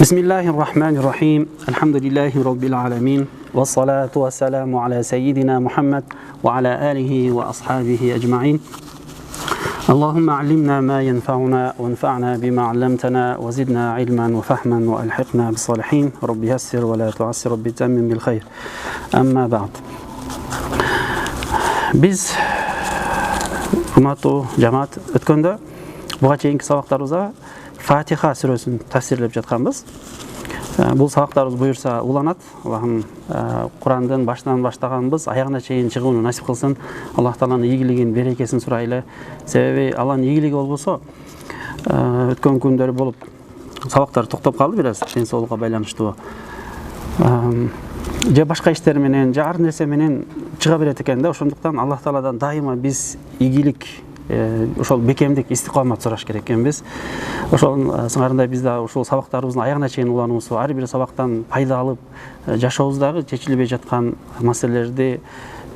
Bismillahirrahmanirrahim. Elhamdülillahi Rabbil alemin. Ve salatu ve selamu ala seyyidina Muhammed ve ala alihi ve ashabihi ecma'in. Allahümme allimna ma yenfa'una ve enfa'na bima allamtana ve zidna ilmen ve fahmen ve elhiqna bis salihin. Rabbi yassir ve la tuassir, Rabbi temmin bil hayr. Amma ba'd. Biz hurmatlı cemaat ötkönde buga çeyinki sabaklarыбызда Fatiha сүрөсүн тафсирлеп жатканбыз. Бул сабактарыбыз буюрса уланат. Аллахым Курандын башынан баштаганбыз, аягына чейин чыгууну насип кылсын. Аллах Тааланын ийгилигин, берекесин сурайлы. Себеби алардын ийгилиги болбосо өткөн күндөр болуп сабактар токтоп калды, бир аз ден соолукка байланыштуу. Же башка иштер менен, же ар нерсе менен чыга берет экен да. Ошондуктан Аллах Тааладан дайыма биз ийгилик, ошол бекемдик, истикомат сураш керек экенбиз. Ошол сыңарындай биз да ушул сабактарыбыздын аягына чейин улануусу, ар бир сабактан пайда алып, жашообуздагы чечилбей жаткан маселелерди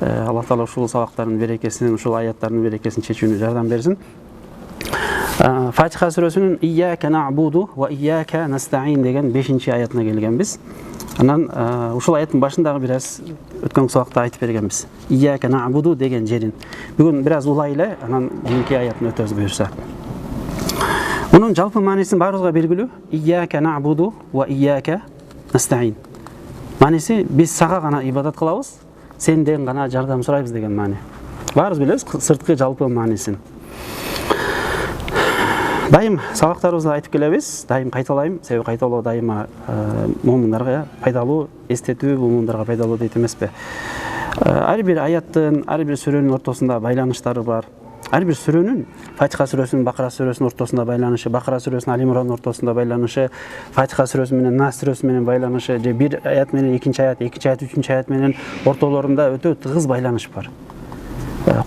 Аллах Таала ушул сабактардын берекесин, ушул аяттардын берекесин чечүүнү жардам берсин. Фатиха сүрөсүнүн «Ийяка наъбуду ва ийяка настаин» деген 5-чи аятына келгенбиз. Анан ушул аяттын башындагы бир аз өткөн сабакта айтып бергенбиз. «Ийяка наъбуду» деген жерин. Бүгүн бир аз улайлы, анан кийинки аятын өтөбүз буюрса. Мунун жалпы маанисин баарыбызга белгилүү. «Ийяка наъбуду ва ийяка настаин». Мааниси биз сага гана ибадат кылабыз, сенден гана жардам сурайбыз деген маани. Баарыбыз билебиз сырткы жалпы маанисин. Дайым сабактарыбызда айтып келебиз, дайым кайталайм, себеби кайталоо дайыма момундарга пайдалуу, эстетүү момундарга пайдалуу дейт эмеспи. Ар бир аяттын, ар бир сүрөнүн ортосунда байланыштары бар. Ар бир сүрөнүн Фатиха сүрөсүнүн Бакара сүрөсүнүн ортосунда байланышы, Бакара сүрөсүнүн Али Имранның ортосунда байланышы, Фатиха сүрөсү менен Нас сүрөсү менен байланышы, же бир аят менен экинчи аят, үчүнчү аят менен ортолорунда өтө тыгыз байланыш бар.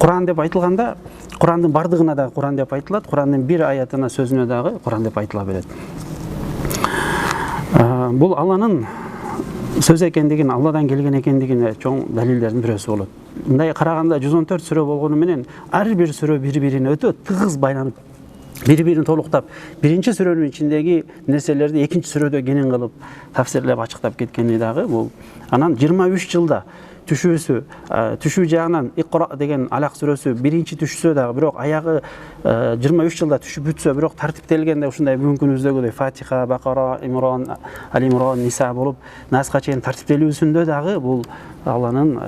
Куран деп айтылганда, Курандын бардыгына да Куран деп айтылат, Курандын бир аятына, сөзүнө дагы Куран деп айтыла берет. Бул Алланын сөз экендигин, Алладан келген экендигине чоң далилдердин бирөөсү болот. Мындай караганда 114 сүрө болгону менен ар бир сүрө бири-бирине өтө тыгыз байланып, бири-бирин толуктап, биринчи сүрөнүн ичиндеги нерселерди экинчи сүрөдө кенен кылып тафсирлеп ачыктап кеткени дагы бул. Анан 23 жылда түшүү жагынан Иқра деген Алак сүрөсү биринчи түшсө дагы, бирок аягы 23 жылда түшүп бүтсө, бирок тартиптелгенде ушундай бүгүнкү күнүбүздөгүдөй Фатиха, Бакара, Имран, Али Имран, Ниса болуп Наска чейин тартиптелүүсүндө дагы бул Алланын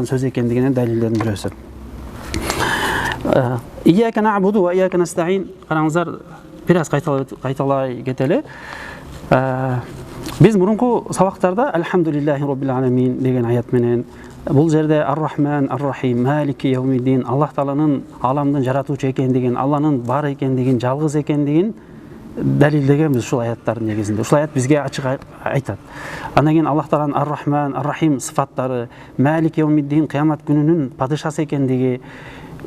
сөзү экендигине далилдердин бирөөсү. Ийяка наъбуду ва ийяка настаин. Караңыздар, бир аз кайталай кетели. Biz murunku sabaklarda Elhamdülillahi Rabbil Alemin деген аят менен, бул жерде Ар-Рахман, Ар-Рахим, Малики Яумиддин, Аллах Тааланын аламдын жаратуучу экендигин, Алланын бар экендигин, жалгыз экендигин далилдегенбиз ушул аяттардын негизинде. Ушул аят бизге ачык айтат. Андан кийин Аллах Тааланын Ар-Рахман, Ар-Рахим сыфаттары, Малики Яумиддин кыямат күнүнүн падышасы экендиги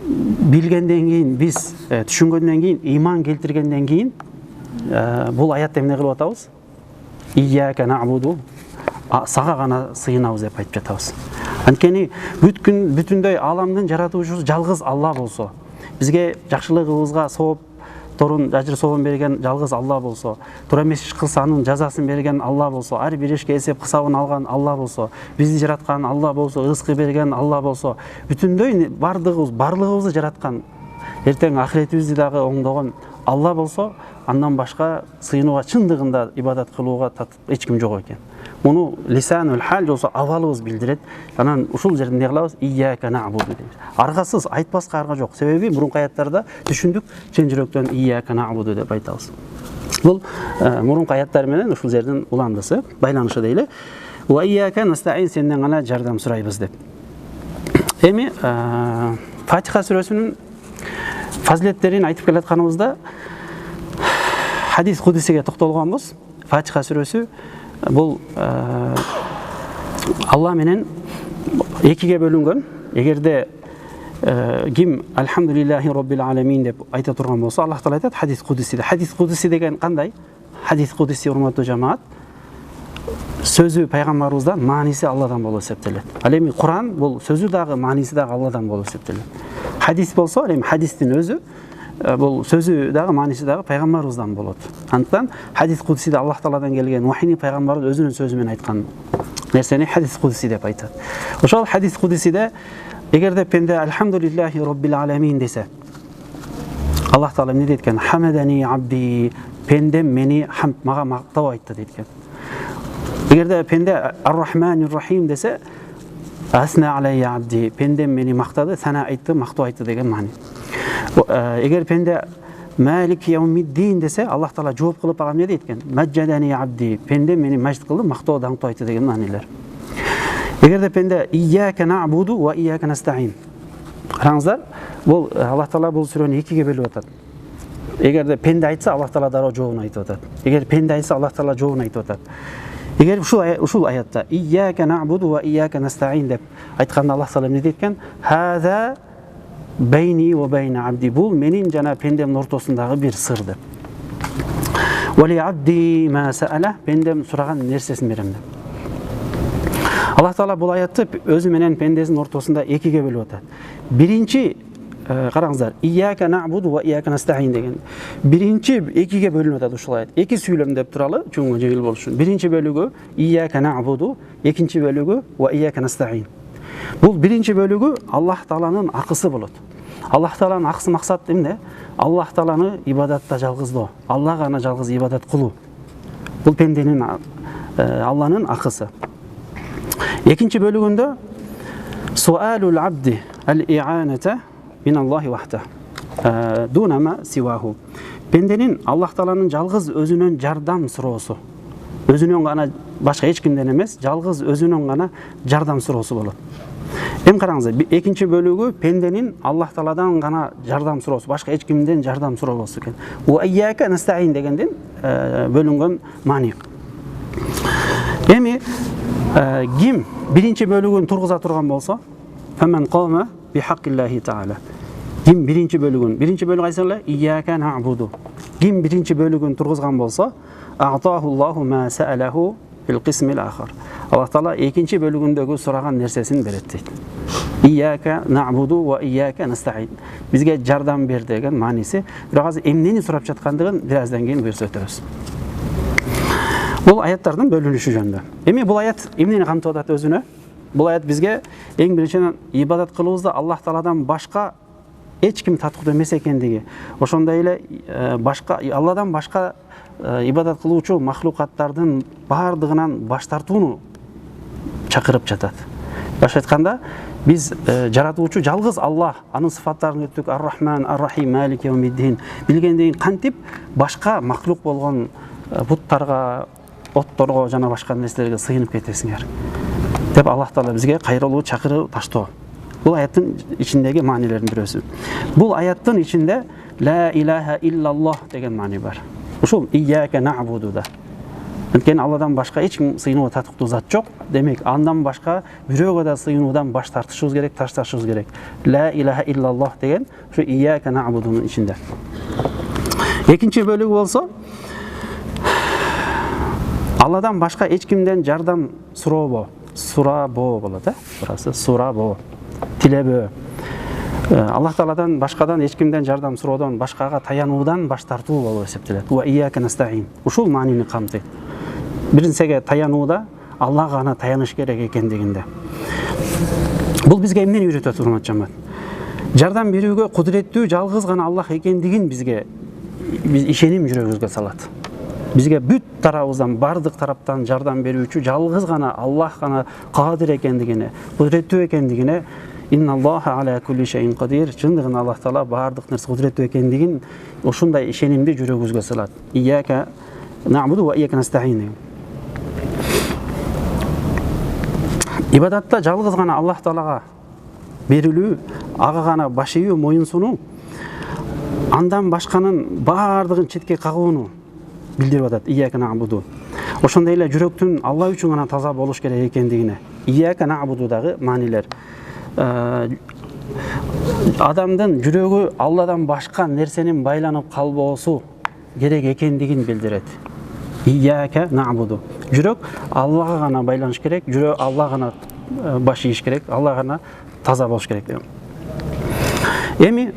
билгенден кийин, биз түшүнгөндөн кийин, ыйман келтиргенден кийин бул аятты эмне кылып атабыз? Ийяка наъбуду, сага гана сыйынабыз деп айтып жатабыз. Анткени бүтүндөй аламдын жаратуучусу жалгыз Алла болсо, бизге жакшылыгыбызга сооп торун ажыр соогун берген жалгыз Алла болсо, туура эмес иш кылса анын жазасын берген Алла болсо, ар бир ишке эсеп кысабын алган Алла болсо, бизди жараткан Алла болсо, рызкы берген Алла болсо, бүтүндөй барлыгыбызды жараткан, эртең ахиретибизди дагы оңдогон Алла болсо, андан башка сыйынууга, чындыгында ибадат кылууга эч ким жок экен. Муну лисанул хал болсо абалыбыз билдирет. Анан ушул жерде эмне кылабыз? Ийяка наъбуду дейбиз. Аргасыз, айтпаска арга жок. Себеби мурунку аяттарда түшүндүк, чын жүрөктөн ийяка наъбуду деп айтабыз. Бул мурунку аяттар менен ушул жердин уландысы, байланышы дейли. Ва ийяка настаин, сенден гана жардам сурайбыз деп. Эми Фатиха сүрөсүнүн фазилеттерин айтып келатканыбызда хадис кудисиге токтолгонбуз. Фатиха сүрөсү бул Алла менен экиге бөлүнгөн. Эгерде ким Элхамдулиллахи Rabbil Alemin деп айта турган болсо, Аллах Таала айтат хадис кудисиде. Хадис кудиси деген кандай? Хадис кудиси, урматтуу жамаат, сөзү пайгамбарыбыздан, мааниси Алладан болуп эсептелет. Ал эми Куран бул сөзү дагы, мааниси дагы Алладан болуп эсептелет. Хадис болсо, эми хадистин өзү бул сөзү дагы мааниси дагы пайгамбарыбыздан болот. Андыктан хадис кудсиде Аллах Тааладан келген вахини пайгамбарыбыз өзүнүн сөзү менен айткан нерсени хадис кудси деп айтат. Ошол хадис кудсиде эгерде пенде альхамдулиллахи роббил аламин десе, Аллах Таала эмне дейт экен? Хамадани абди, пендем мени хамд мага мактап айтты дейт экен. Эгерде пенде ар-рахманир рахим десе, асна алайя абди, пендем мени мактады, сана айтты, мактап айтты деген маани. Эгер пенде малик яумиддин десе, Аллах Таала жооп кылып ага эмне дейт экен? Маджадани абди, пендем мени мажд кылды, мактап даңктап айтты деген маанилер. Эгерде пенде ияка на'буду ва ияка настаин. Караңыздар, бул Аллах Таала бул сүрөнү экиге бөлүп атат. Эгерде пенде айтса, Аллах Таала дароо жообун айтып атат. Эгер пенде айтса, Аллах Таала жообун айтып атат. Эгер ушул аятта ияка на'буду ва ияка настаин деп айтканда Аллах Таала эмне дейт экен? Хаза бейни ва бейна абди, бул менин жана пендемдин ортосундагы бир сыр деп. Вали абди ма саала, пендем сураган нерсесин берем деп. Аллах Таала бул аятты өзү менен пендесинин ортосунда экиге бөлүп атат. Биринчи, караңыздар, ияка на'буду ва ияка настаин деген. Биринчи экиге бөлүнүп атат ушул аят. Эки сүйлөм деп туралы, чоңго жеңил болуш үчүн. Биринчи бөлүгү ияка на'буду, экинчи бөлүгү ва ияка настаин. Бул биринчи бөлүгү Аллах Тааланын акысы болот. Аллах Тааланын акысы максат эмне? Аллах Тааланы ибадатта жалгыздоо, Аллах гана жалгыз ибадат кылуу. Бул пенденин Алланын акысы. Экинчи бөлүгүндө суалул абди ал-и'аната мин Аллахи вахда дуна ма сиваху. Пенденин Аллах Тааланын жалгыз өзүнөн жардам суроосу. Өзүнөн гана, башка эч кимден эмес, жалгыз өзүнөн гана жардам суроосу болот. Эми караңыздар, экинчи бөлүгү пенденин Аллах Тааладан гана жардам суроосу, башка эч кимден жардам суробосу экен. Ва ияка настаин дегенден бөлүнгөн маани. Эми ким биринчи бөлүгүн тургуза турган болсо, фаман қама бихаққиллахи таала. Ким биринчи бөлүгүн айсалар, ияка на'буду. Ким биринчи бөлүгүн тургузган болсо, а'таху Аллаху ма саалаху фил қисмил ахар. Аллах Таала экинчи бөлүгүндөгү сураган нерсесин берет дейт. Ияка на'буду ва ияка настаин. Бизге жардам бер деген мааниси. Бирок азыр эмнени сурап жаткандыгын бир аздан кийин буюрса өтөбүз. Бул аяттардын бөлүнүшү жөнүндө. Эми бул аят эмнени камтып атат өзүнө? Бул аят бизге эң биринчиден ибадат кылуубузда Аллах Тааладан башка эч ким татыктуу эмес экендиги, ошондой эле башка Алладан башка ибадат кылуучу махлукаттардын баардыгынан баш тартууну чакырып жатат. Башка айтканда, биз жаратуучу жалгыз Аллах, анын сыфаттарын өттүк, ар-рахман, ар-рахим, малик яумиддин билгенден кантип башка махлук болгон буттарга, отторго жана башка нерселерге сыйынып кетесиңер деп Аллах Таала бизге кайрылуу чакырып таштоо. Бул аяттын ичиндеги маанилердин бирөөсү. Бул аяттын ичинде ла илаха иллаллах деген маани бар. Ушул ияка на'будуда. Анткени Алладан башка эч ким сыйынууга татыктуу зат жок. Демек, андан башка бирөөгө да сыйынуудан баш тартышыбыз керек, ташташыбыз керек. Ла илаха иллаллах деген ушу ияка на'будунун ичинде. Экинчи бөлүгү болсо, Алладан башка эч кимден жардам сурабоо болот, Бурасы сурабоо, тилебөө. Аллах Тааладан башкадан эч кимден жардам суроодон, башкага таянуудан баш тартуу болуп эсептелет. Ва ияка настаин. Ушул маанини камтыйт. Бир нерсеге таянууда Аллахка гана таяныш керек экендигинде. Бул бизге эмнени үйрөтөт, урматтуу жамаат? Жардам берүүгө кудуреттүү жалгыз гана Аллах экендигин бизге ишеним жүрөгүбүзгө салат. Бизге бүт тарабыбыздан, бардык тараптан жардам берүүчү жалгыз гана Аллах гана кадир экендигине, кудуреттүү экендигине, инналлаха аля кулли шайин кадир, чындыгында Аллах Таала бардык нерсе кудуреттүү экендигин ушундай ишенимди жүрөгүбүзгө салат. Ияка на'буду ва ияка настаин. Ибадатта жалгыз гана Аллах Таалага берилүү, ага гана баш ийүү, моюн сунуу, андан башканын бардыгын четке кагууну билдирип атат. Ияка на'буду. Ошондой эле жүрөктүн Алла үчүн гана таза болуш керек экендигине. Ияка на'будудагы маанилер. Адамдын жүрөгү Алладан башка нерсенин байланып калбоосу керек экендигин билдирет. Ияка на'буду. Жүрөк Аллага гана байланыш керек, жүрөк Алла гана баш ийиш керек, Алла гана таза болуш керек. Эми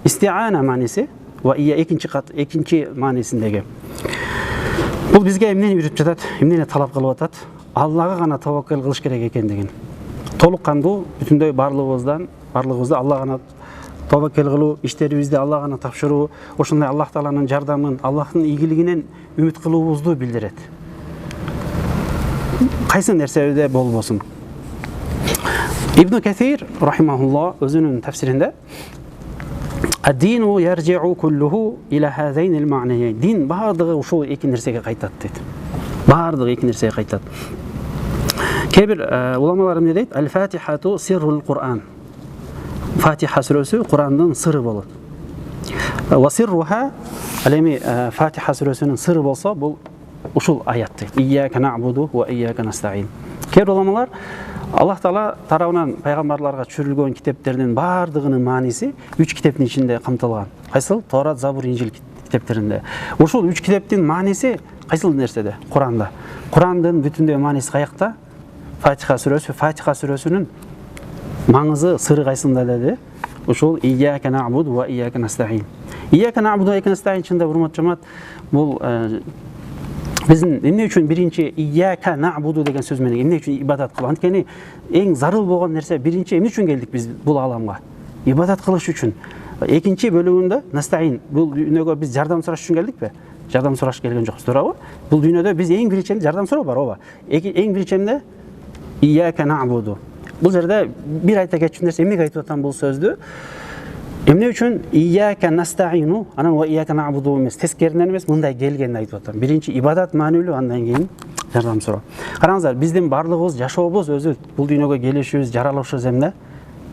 Истиана мааниси ва ия экинчи маанисиндеги. Бул бизге эмнени үйрөтүп жатат, эмнени талап кылып атат? Аллага гана таваккал кылыш керек экендигин. Толук кандуу бүтүндөй барлыгыбызды Аллага гана таваккал кылуу, иштерибизди Аллага гана тапшыруу, ошондой Аллах Тааланын жардамын, Аллахтын ийгилигинен үмүт кылуубузду билдирет. Кайсы нерседе болбосун. Ибн Касир рахимахуллах өзүнүн тафсиринде Ад-дину яржи'у куллуху иля хазайн ал-ма'наяйн. Дин бардыгы ушул эки нерсеге кайтат дейт. Бардыгы эки нерсеге кайтат. Кээ-бир уламалар эмне дейт? Ал-Фатихату сиррул Кур'ан. Фатиха сүрөсү Кур'андын сыры болот. Ва сирруха алеми Фатиха сүрөсүнүн сыры болсо, бул ушул аят дейт. Ияка нa'буду ва ияка настаин. Кээ-бир уламалар Аллах Таала тарабынан пайгамбарларга түшүрүлгөн китептердин бардыгынын мааниси 3 китептин ичинде камтылган. Кайсыл? Торат, Забур, Инжил китептеринде. Ушул 3 китептин мааниси кайсыл нерседе? Куранда. Курандын бүтүндөй мааниси каякта? Фатиха сүрөсүнүн маңызы сыры кайсында деди? Ушул ияка нa'буду ва ияка настаин. Ияка нa'буду ва ияка настаин чында урматтуу жамаат, бул биздин эмне үчүн биринчи ияка нa'буду деген сөз менен эмне үчүн ибадат кылып? Анткени эң зарыл болгон нерсе биринчи эмне үчүн келдик биз бул аламга? Ибадат кылыш үчүн. Экинчи бөлүгүндө настаин, бул дүйнөгө биз жардам сураш үчүн келдикпи? Жардам сураш келген жокпуз, туурабы? Бул дүйнөдө биз эң биринчи жардам суроо бар, ооба. Эң биринчи эмне? Ияка нa'буду. Бул жерде бир айта кетчү нерсе, эмнеге айтып атам бул сөздү? Эмне үчүн ияка настаину, анан ва ияка нa'буду эмес, тескеринен эмес, мындай келгенин айтып атам. Биринчи ибадат маанилүү, андан кийин жардам суроо. Караңыздар, биздин барлыгыбыз жашообуз өзү бул дүйнөгө келишибиз, жаралышыбыз эмне?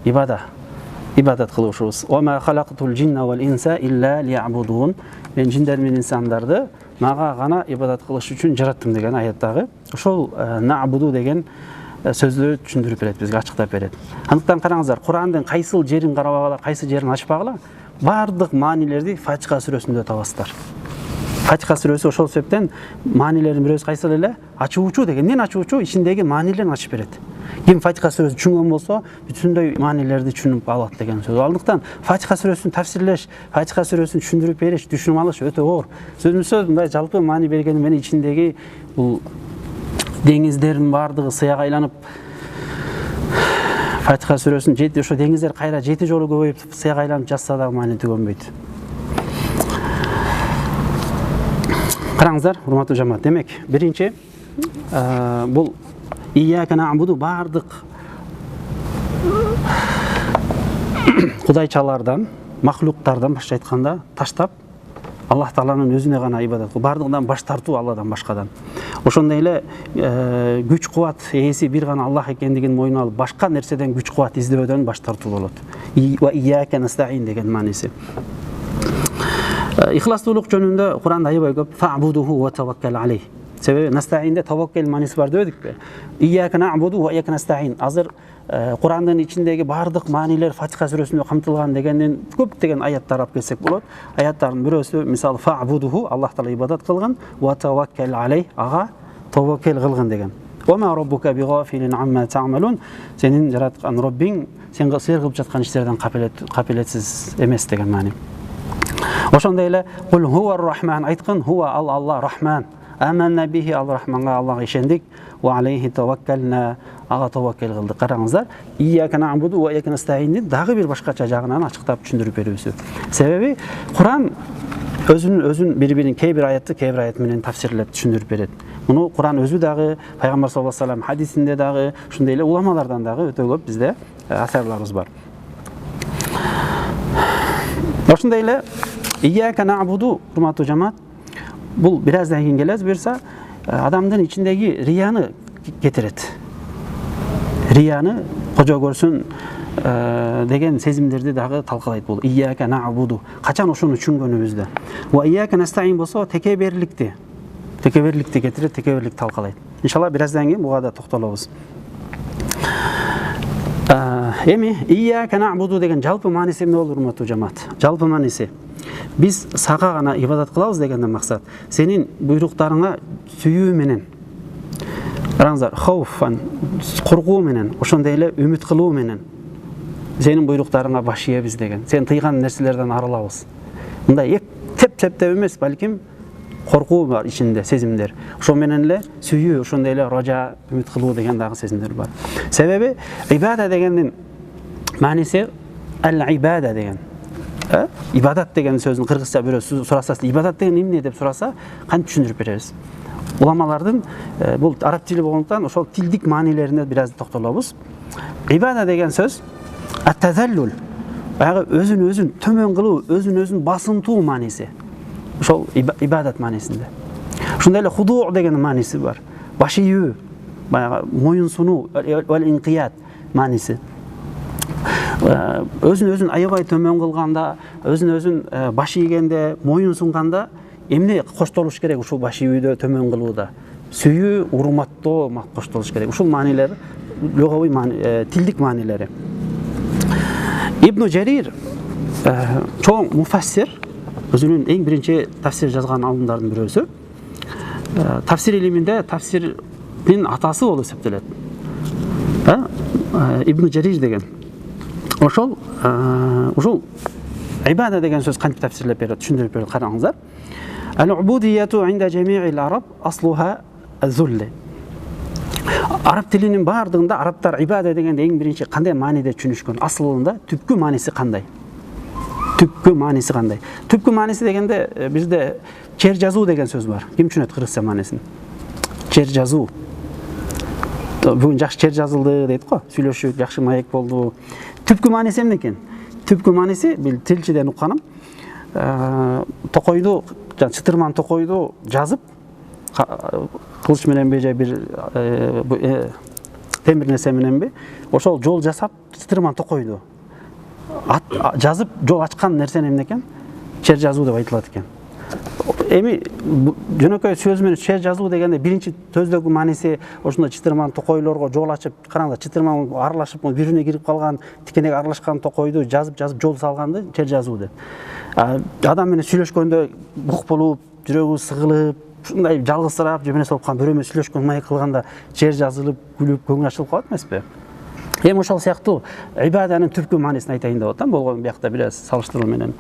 Ибадат кылышыбыз. Ва ма халактул джинна вал инса илля ли'абудун. Мен жиндер менен инсандарды мага гана ибадат кылыш үчүн жараттым деген аяттагы ошол нa'буду деген сөздү түшүндүрүп берет, бизге ачыктап берет. Андыктан караңыздар, Курандын кайсыл жерин карабагыла, кайсы жерин ачпагыла, бардык маанилерди Фатиха сүрөсүндө табасыздар. Фатиха сүрөсү ошол себептен маанилердин бирөөсү кайсыл эле? Ачуучу деген. Эмнени ачуучу? Ичиндеги маанилерин ачып берет. Ким Фатиха сүрөсүн түшүнгөн болсо, бүтүндөй маанилерди түшүнүп алат деген сөз. Андыктан Фатиха сүрөсүн тафсирлеш, Фатиха сүрөсүн түшүндүрүп бериш, түшүнүп алыш өтө оор. Сөзмө-сөз мындай жалпы маани бергени менен ичиндеги бул деңиздердин бардыгы сыяга айланып, Фатиха сүрөсүн ошо деңиздер кайра 7 жолу көбөйүп сыяга айланып жатса да маани түгөнбөйт. Караңыздар, урматтуу жамаат, демек биринчи бул ияка нa'буду бардык кудайчалардан, махлуктардан башка айтканда таштап Аллах Тааланын өзүнө гана ибадат кылуу, бардыгынан баш тартуу Алладан башкадан. Ошондой эле күч кубат ээси бир гана Аллах экендигин мойнуна алып, башка нерседен күч кубат издөөдөн баш тартуу болот. Ва ияка настаин деген мааниси. Ихластуулук жөнүндө Куранда аябай көп фa'будуху ва таваккал алейх. Себеби настаинде таваккал мааниси бар дедикпи? Ияка нa'буду ва ияка настаин. Азыр Курандын ичиндеги бардык маанилер Фатиха сүрөсүндө камтылган дегенден көптөгөн аяттар алып келсек болот. Аяттардын бирөөсү мисалы фa'будуху, Аллах Таала ибадат кылган, ва таваккал алейх, ага таваккал кылган деген. Ва ма раббука бигафилин амма та'малун. Сенин жараткан Роббиң сен кылып жаткан иштерден капилетсиз эмес деген маани. Ошондой эле кул хуар-рахман айткан, хуа Аллах рахман. Аманна бихи ал-рахманга Аллага ишендик, ва алейхи таваккална, ага таваккал кылдык. Караңыздар, ияка нa'буду ва ияка настаиндин дагы бир башкача жагынан ачыктап түшүндүрүп берүүсү. Себеби Куран өзүн бири-бирин кээ-бир аят менен тафсирлеп түшүндүрүп берет. Муну Куран өзү дагы, пайгамбар саллаллаху алейхи ва саллям хадисинде дагы, ошондой эле уламалардан дагы өтө көп бизде асарларыбыз бар. Ошондой эле ияка нa'буду, урматтуу жамаат, бул бир аздан кийин келебиз, буюрса адамдын ичиндеги рияны кетирет. Рияны кожо көрсүн деген сезимдерди дагы талкалайт бул. Ияка нa'буду. Качан ошону түшүнгөнүбүздө. Ва ияка настаин болсо текеберликти кетирет, текеберлик талкалайт. Иншалла бир аздан кийин буга да токтолобуз. Эми ияка нa'буду деген жалпы мааниси эмне болду, урматтуу жамаат? Жалпы мааниси биз сага гана ибадат кылабыз дегенден максат сенин буйруктарыңа сүйүү менен, караңыздар, хауфан, коркуу менен, ошондой эле үмүт кылуу менен, сенин буйруктарыңа баш ийебиз деген, сен тыйган нерселерден арылабыз. Мындай теп эмес, балким коркуу бар ичинде, сезимдер. Ошо менен эле сүйүү, ошондой эле ража, үмүт кылуу деген дагы сезимдер бар. Себеби ибада дегендин мааниси ал-ибада деген. Ибадат деген сөздүн кыргызча бирөө сураса, ибадат деген эмне деп сураса, кантип түшүндүрүп беребиз? Уламалардын бул араб тили болгондуктан ошол тилдик маанилерине бир аз токтолобуз. Ибада деген сөз ат-тазаллул, баягы өзүн төмөн кылуу, өзүн басынтуу мааниси. Ошол ибадат маанисинде. Ошондой эле худу деген мааниси бар. Баш ийүү, баягы моюн сунуу, вал инкият мааниси. Өзүн аябай төмөн кылганда, өзүн баш ийгенде, моюн сунганда эмне коштолуш керек ушул баш ийүүдө, төмөн кылууда? Сүйүү, урматтоо коштолуш керек. Ушул маанилер лугавый тилдик маанилери. Ибн Жарир чоң муфассир, өзүнүн эң биринчи тафсир жазган алымдардын бирөөсү. Тафсир илиминде тафсирдин атасы болуп эсептелет. Ибн Жарир деген. Ошол ибада деген сөз кантип тафсирлеп берет, түшүндүрүп берет, караңыздар. Ал-убудияту инда жами'ил араб аслуха az-zull. Араб тилинин бардыгында арабтар ибада дегенде эң биринчи кандай мааниде түшүнүшкөн? Асылында түпкү мааниси кандай? Түпкү мааниси дегенде бизде чер жазуу деген сөз бар. Ким түшүнөт кыргызча маанисин? Чер жазуу. Бүгүн жакшы чер жазылды дейт го, сүйлөшүп жакшы маек болду. Түпкү мааниси эмне экен? Түпкү мааниси бул тилчиден укканым. Токойду, чытырман токойду жазып, кылыч мененби же бир темир нерсе мененби, ошол жол жасап, чытырман токойду жазып, жол ачкан нерсени эмне экен? Чер жазуу деп айтылат экен. Эми жөнөкөй сөз менен чер жазуу дегенде биринчи сөздөгү мааниси ошондой чытырман токойлорго жол ачып, караңыздар, чытырман аралашып, бирине кирип калган, тикенеге аралашкан токойду жазып жол салганды чер жазуу деп. Адам менен сүйлөшкөндө бук болуп, жүрөгү сыгылып, ушундай жалгызсырап, же нерсе болуп калган, бирөө менен сүйлөшкөн маек кылганда чер жазылып, күлүп, көңүл ачылып калат эмеспи? Эми ошол сыяктуу ибаданын түпкү маанисин айтайын деп атам, болгон биякта бир аз салыштыруу менен.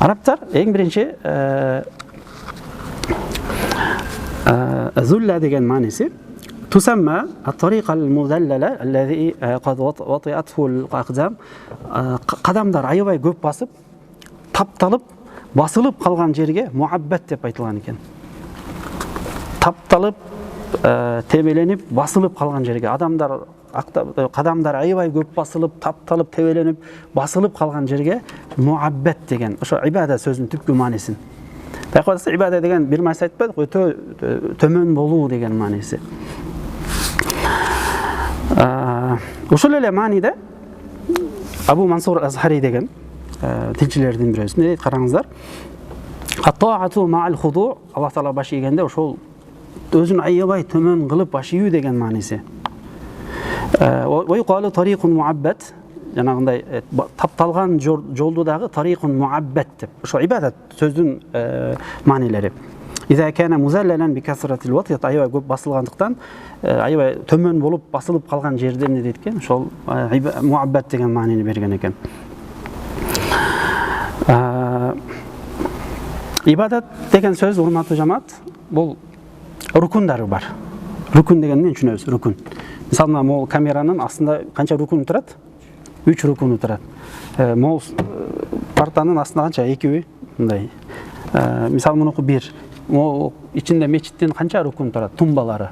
Арабтар эң биринчи зулла деген мааниси тусамма ат-тарика ал-мудаллала аллази qad wati'athu al-aqdam, кадамдар аябай көп басып, тапталып, басылып калган жерге муаббат деп айтылган экен. Тапталып, тебеленип, басылып калган жерге кадамдар аябай көп басылып, тапталып, тебеленип, басылып калган жерге муаббат деген. Ошо ибада сөзүнүн түпкү маанисин. Байкап ибада деген бир мааниси айтпадык, өтө төмөн болуу деген мааниси. Ошол эле мааниде Абу Мансур Азхари деген тилчилердин бирөөсү дейт, караңыздар. Ат-таату ма'ал худу, Аллах таала баш ийгенде ошол өзүн аябай төмөн кылып баш ийүү деген мааниси. Ва юқалу тарикун муаббат, жанагындай тапталган жолду дагы тарикун муаббат деп. Ошо ибадат сөздүн маанилери. Иза кана музаллалан би касратил ват'i, аябай көп басылгандыктан, аябай төмөн болуп басылып калган жерде эмне дейт экен? Ошол муаббат деген маанини берген экен. Ибадат деген сөз, урматтуу жамаат, бул рукундары бар. Рукун дегенди эмне түшүнөбүз? Рукун. Мисалы, могул камеранын астында канча рукун турат? 3 рукун турат. Могул партанын астында канча? 2 мындай. Мисалы, мунуку 1. Могул ичинде мечиттин канча рукун турат? Тумбалары.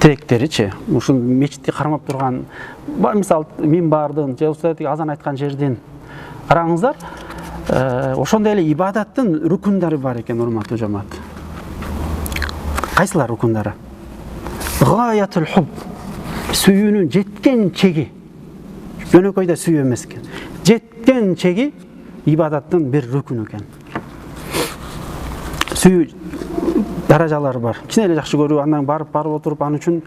Тиректеричи. Ушул мечитти кармап турган, мисалы, минбардын же устатык азан айткан жердин. Караңыздар, ошондой эле ибадаттын рукундары бар экен, урматтуу жамаат. Кайсылар рукундары? Гаятул хуб, сүйүүнүн жеткен чеги. Жөнөкөйдө сүйүү эмес экен. Жеткен чеги ибадаттын бир рукуну экен. Сүйүү даражалары бар. Кичине эле жакшы көрүү, андан барып отуруп, аны үчүн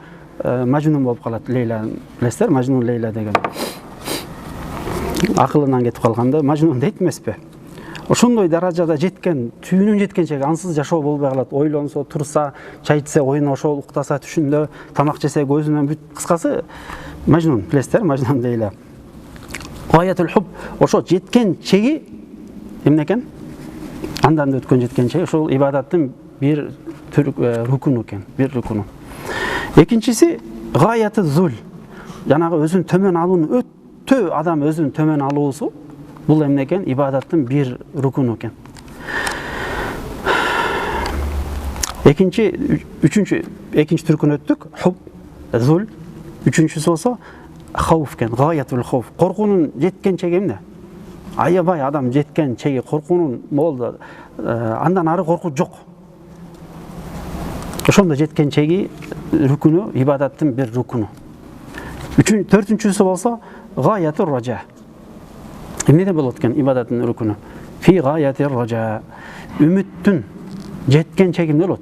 мажнун болуп калат. Лейла, билесиздер, мажнун Лейла деген. Акылынан кетип калганда мажнун дейт эмеспи? ошондой даражада жеткен, түйүнүн жеткенче ансыз жашоо болбой калат. Ойлонсо, турса, чай ичсе оюн ошол, уктаса түшүндө, тамак жесе көзүнөн бүт. Кыскасы Мажнун, билесиздер, Мажнун Лейла. Гаятул хуб, ошо жеткен чеги эмне экен? Андан да өткөн жеткен чеги ошол ибадаттын бир рукуну экен, бир рукуну. Экинчиси гаяту зул. Жанагы өзүн төмөн алуунун өтө адам өзүн төмөн алуусу бул эмне экен? Ибадаттын бир рукуну экен. Экинчи түркүн өттүк. Хуб, зул. Үчүнчүсү болсо хауф экен. Гаятул хауф. Коркуунун жеткен чеги эмне? Аябай адам жеткен чеги коркуунун болду. Андан ары коркуу жок. Ошондо жеткен чеги рукуну, ибадаттын бир рукуну. Төртүнчүсү болсо гаятур ража. Эмнеде болот экен ибадаттын рукуну? Фи гаятир ража. Үмүттүн жеткен чеги эмне болот?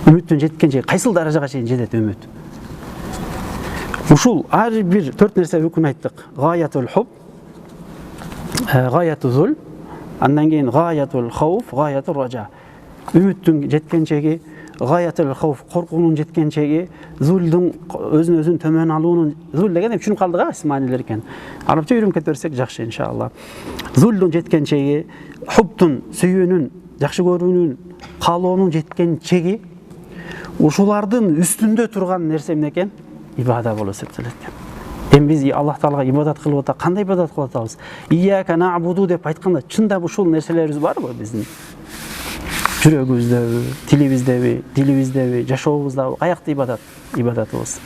Үмүттүн жеткен чеги кайсыл даражага чейин жетет үмүт? Ушул ар бир 4 нерсе рукун айттык. Гаятул хуб, гаяту зул, андан кийин гаятул хауф, гаятур ража. Үмүттүн жеткен чеги, гаятул хауф, коркуунун жеткен чеги, зулдун өзүн төмөн алуунун, зул деген эми түшүнүп калдык маанилер экен. Арабча үйрөнүп кете берсек жакшы иншалла. Зулдун жеткен чеги, хубтун, сүйүүнүн, жакшы көрүүнүн, каалоонун жеткен чеги, ушулардын үстүндө турган нерсе эмне экен? Ибада болуп эсептелет экен. Эми биз Аллах Таалага ибадат кылып атабыз. Кандай ибадат кылып атабыз? Ияка набуду деп айтканда, чындап ушул нерселерибиз барбы биздин? Жүрөгүбүздө, тилибиздеби, дилибиздеби, жашообузда каякта ибадатыбыз?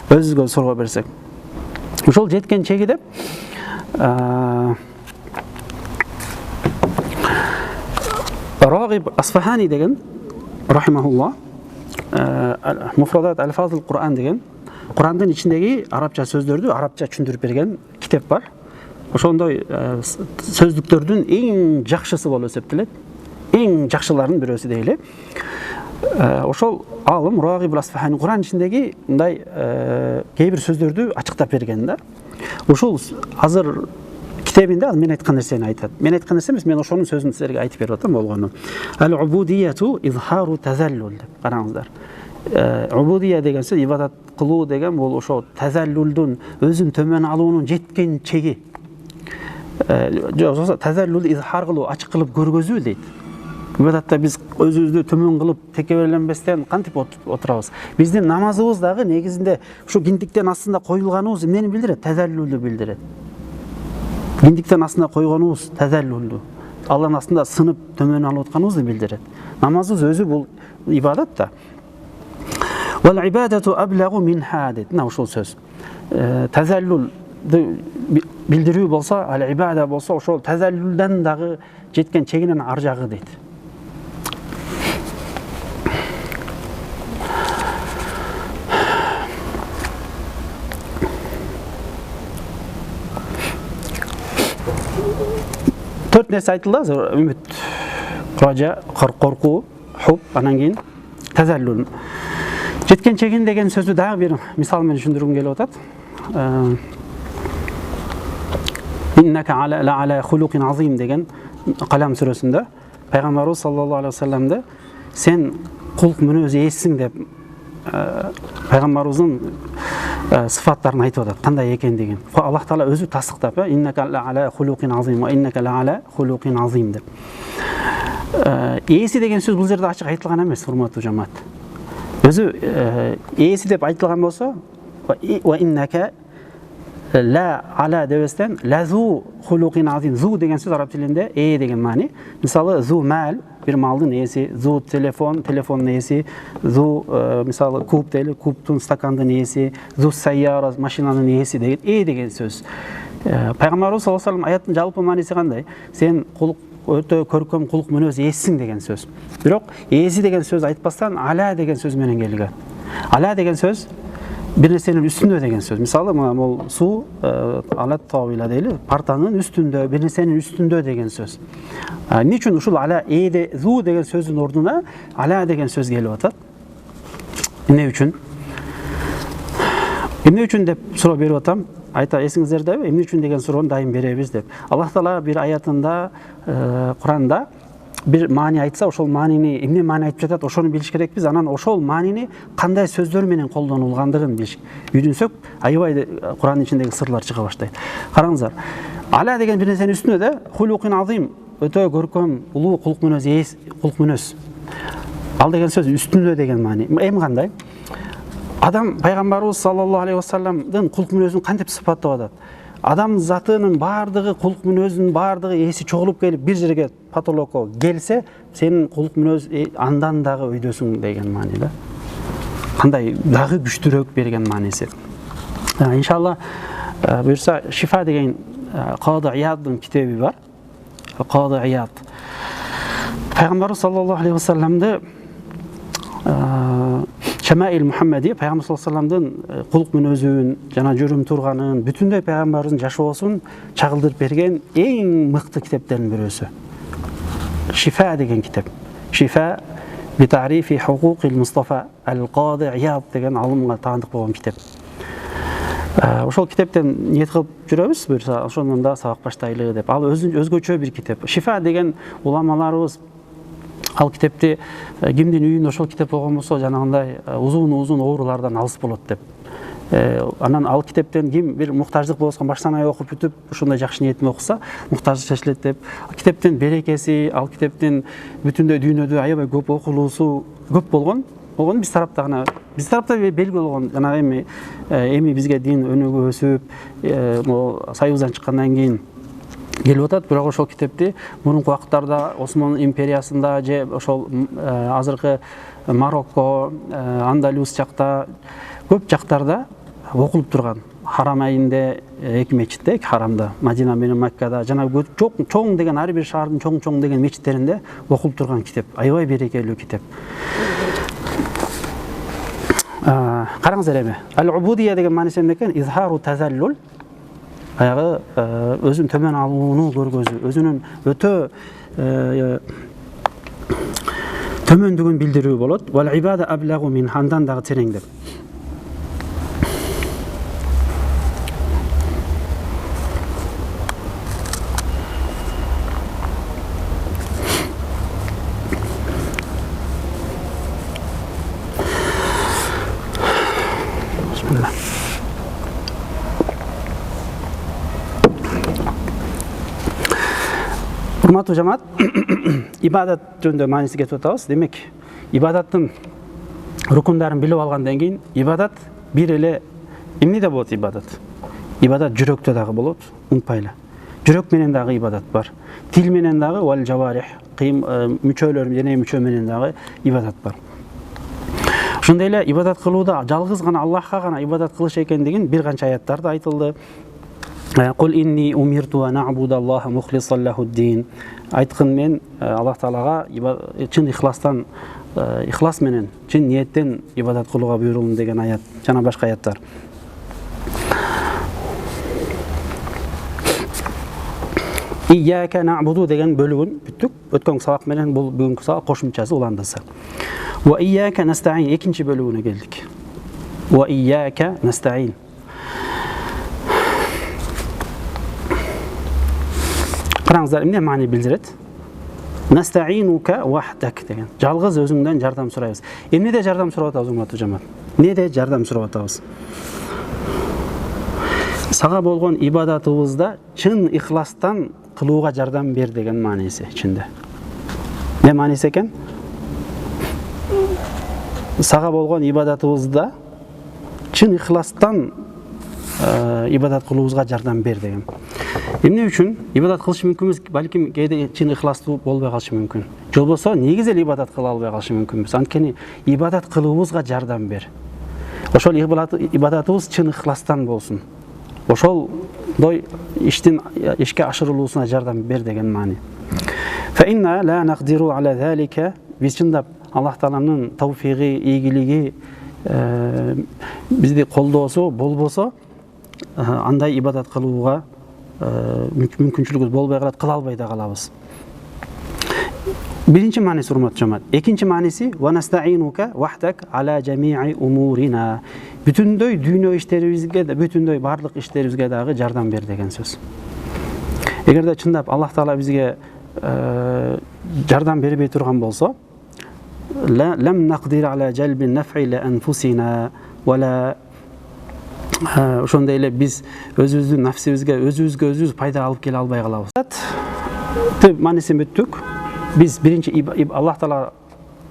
Өзүбүзгө суроо берсек. Ошол жеткен чеги деп Рагиб Асфахани деген рахимахулла Муфрадат аль-Фазил Кур'ан деген Кур'андын ичиндеги арабча сөздөрдү арабча түшүндүрүп берген китеп бар. Ошондой сөздүктөрдүн эң жакшысы болуп эсептелет. Эң жакшыларынын бирөөсү дейли. Ошол алым Рагиб Асфахани Кур'ан ичиндеги мындай кээ бир сөздөрдү ачыктап берген да. Ушул азыр китебинде мен айткан нерсени айтат. Мен айткан нерсе эмес, мен ошонун сөзүн силерге айтып берип атам болгону. Ал-убудияту изхару тазаллул деп караңыздар. Убудия деген сөз ибадат кылуу деген бул ошо тазаллулдун өзүн төмөн алуунун жеткен чеги. Тазаллул изхар кылуу, ачык кылып көргөзүү дейт. Ибадатта биз өзүбүздү төмөн кылып текеберленбестен кантип отурабыз? Биздин намазыбыз дагы негизинде ушу киндиктен астында коюлганыбыз эмнени билдирет? Тазаллулду билдирет. Киндиктен астында койгонубуз тазаллулду. Алланын астында сынып төмөн алып атканыбызды билдирет. Намазыбыз өзү бул ибадат да. Вал ибадату аблагу мин хадит. Мына ушул сөз. Тазаллулду билдирүү болсо, ал ибада болсо, ошол тазаллулдан дагы жеткен чегинен ар жагы дейт. Төрт нерсе айтылды, үмүт, ража, коркуу, хуб, анан кийин тазаллул. Жеткен чегин деген сөздү дагы бир мисал менен түшүндүргүм келип атат. Иннака ала хулуқин азим деген Калам сүрөсүндө пайгамбарыбыз саллаллаху алейхи вассаламды сен кулк мүнөз ээсиң деп пайгамбарыбыздын сыфаттарын айтып атат, кандай экендигин. Аллах Таала өзү тасдыктап, иннака ала хулуқин азим ва иннака ала хулуқин азим деп. Ээси деген сөз бул жерде ачык айтылган эмес, урматтуу жамаат. Өзү ээси деп айтылган болсо, ва иннака ла ала дебестен лазу хулуқин азим. Зу деген сөз араб тилинде деген маани. Мисалы зу мал, бир малдын ээси, зу телефон, телефондун ээси, зу мисалы куб дейли, кубтун стакандын ээси, зу сайяра, машинанын ээси деген сөз. Пайгамбарыбыз саллаллаху алейхи вассалам аяттын жалпы мааниси кандай? Сен кулк өтө көркөм кулк мүнөз ээсиң деген сөз. Бирок ээси деген сөз айтпастан ала деген сөз менен келген. Ала деген сөз бир нерсенин үстүндө деген сөз. Мисалы, бул суу алат тавила дейли, партанын үстүндө, бир нерсенин үстүндө деген сөз. Эмне үчүн ушул ала эде зу деген сөздүн ордуна ала деген сөз келип атат? Эмне үчүн? Эмне үчүн деп суроо берип атам? Айта эсиңиздердеби? Эмне үчүн деген суроону дайым беребиз деп. Аллах Таала бир аятында, Куранда бир маани айтса, ошол маанини эмне маани айтып жатат, ошону билиш керекпиз. Анан ошол маанини кандай сөздөр менен колдонулгандыгын билиш. Үйрөнсөк, аябай Курандын ичиндеги сырлар чыга баштайт. Караңыздар. Ала деген бир нерсенин үстүнө да хулукин азим, өтө көркөм, улуу кулк мүнөз, кулк мүнөз. Ал деген сөз үстүндө деген маани. Эми кандай? Адам пайгамбарыбыз саллаллаху алейхи вассаламдын кулк мүнөзүн кантип сыпаттап атат? Адам затынын бардыгы, кулк мүнөзүнүн бардыгы эси чогулуп келип бир жерге патологко келсе, сенин кулк мүнөз андан дагы өйдөсүң деген маани да. Кандай дагы күчтүүрөөк берген мааниси. Иншалла буюрса Шифа деген Кады Ияддын китеби бар. Кады Ияд. Пайгамбарыбыз саллаллаху алейхи вассаламды Шамаил Мухаммади пайгамбар саллаллаху алейхи вассаламдын кулк мүнөзүн, жана жүрүм турганын, бүтүндөй пайгамбардын жашоосун чагылдырып берген эң мыкты китептердин бирөөсү. Шифа деген китеп. Шифа би тарифи хукукил Мустафа ал-Кады Ияд деген алымга таандык болгон китеп. Ошол китептен ниет кылып жүрөбүз, буюрса ошондон да сабак баштайлы деп. Ал өзгөчө бир китеп. Шифа деген уламаларыбыз ал китепти кимдин үйүндө ошол китеп болгон болсо, жанагындай узун оорулардан алыс болот деп. Анан ал китептен ким бир муктаждык болсо баштан окуп бүтүп, ошондой жакшы ниет менен окуса, муктаждык чечилет деп. Китептин берекеси, ал китептин бүтүндөй дүйнөдө аябай көп окулуусу көп болгон биз тарапта белгилүү болгон. Жана эми бизге дин өнүгүп өсүп, Союздан чыккандан кийин келип атат. Бирок ошол китепти мурунку убакыттарда Осман империясында же ошол азыркы Марокко, Андалус жакта көп жактарда окулуп турган. Харам айында эки мечитте, эки харамда, Мадина менен Маккада, жана чоң деген ар бир шаардын чоң деген мечиттеринде окулуп турган китеп. Аябай берекелүү китеп. Караңыздар эми. Ал-убудия деген мааниси эмне экен? Изхару тазаллул. Аягы өзүн төмөн алууну көргөзүү, өзүнүн өтө төмөндүгүн билдирүү болот. Вал ибада аблагу мин, андан дагы терең деп. Урматтуу жамаат, ибадат жөнүндө мааниси кетип атабыз. Демек, ибадаттын рукундарын билип алгандан кийин, ибадат бир эле эмнеде болот ибадат? Ибадат жүрөктө дагы болот, унутпайлы. Жүрөк менен дагы ибадат бар. Тил менен дагы вал жаварих, мүчөлөр, дене мүчө менен дагы ибадат бар. Ошондой эле ибадат кылууда жалгыз гана Аллахка гана ибадат кылыш экендигин бир канча аяттарда айтылды. Кул инни умирту ан а'буда Аллаха мухлисан лаху-д-дин. Айткын мен Аллах Таалага чын ихлас менен, чын ниеттен ибадат кылууга буйрулдум деген аят, жана башка аяттар. Ияка нa'буду деген бөлүгүн бүттүк. Өткөн сабак менен бул бүгүнкү сабак кошумчасы уландысы. Ва ияка настаин экинчи бөлүгүнө келдик. Ва ияка настаин. Караңыздар, эмне маани билдирет? Настаинука вахдак деген. Жалгыз өзүңдөн жардам сурайбыз. Эмнеде жардам сурап атабыз, урматтуу жамаат? Эмнеде жардам сурап атабыз? Сага болгон ибадатыбызда чын ихластан кылууга жардам бер деген мааниси ичинде. Не мааниси экен? Сага болгон ибадатыбызда чын ихластан ибадат кылуубузга жардам бер деген. Эмне үчүн ибадат кылыш мүмкүнбүз, балким кээде чын ихластуу болбой калышы мүмкүн. Же болбосо негиз эле ибадат кыла албай калышы мүмкүнбүз. Анткени ибадат кылуубузга жардам бер. Ошол ибадатыбыз чын ихластан болсун. Ошолдой иштин ишке ашырылуусуна жардам бер деген маани. Фа инна ла нақдиру аля залика. Биз чындап Аллах Тааланын тауфиги, ийгилиги бизди колдоосу болбосо, андай ибадат кылууга мүмкүнчүлүгүбүз болбой калат, кыла албай да калабыз. Birinchi ma'nosi hurmatli jamoat. Ikkinchi ma'nosi va nasta'inuka wahdak ala jami'i umurina. Бүтүндөй дүйнө иштерибизге да, бүтүндөй барлык иштерибизге дагы жардам бер деген сөз. Эгерде чындап Аллах Таала бизге жардам бербей турган болсо, лам нақдир ala jalbi naf'i li anfusina wala ошондой эле биз өзүбүздүн нафсибизге өзүбүз пайда алып келе албай калабыз. Маанисин бүттүк. Биз биринчи Аллах Таала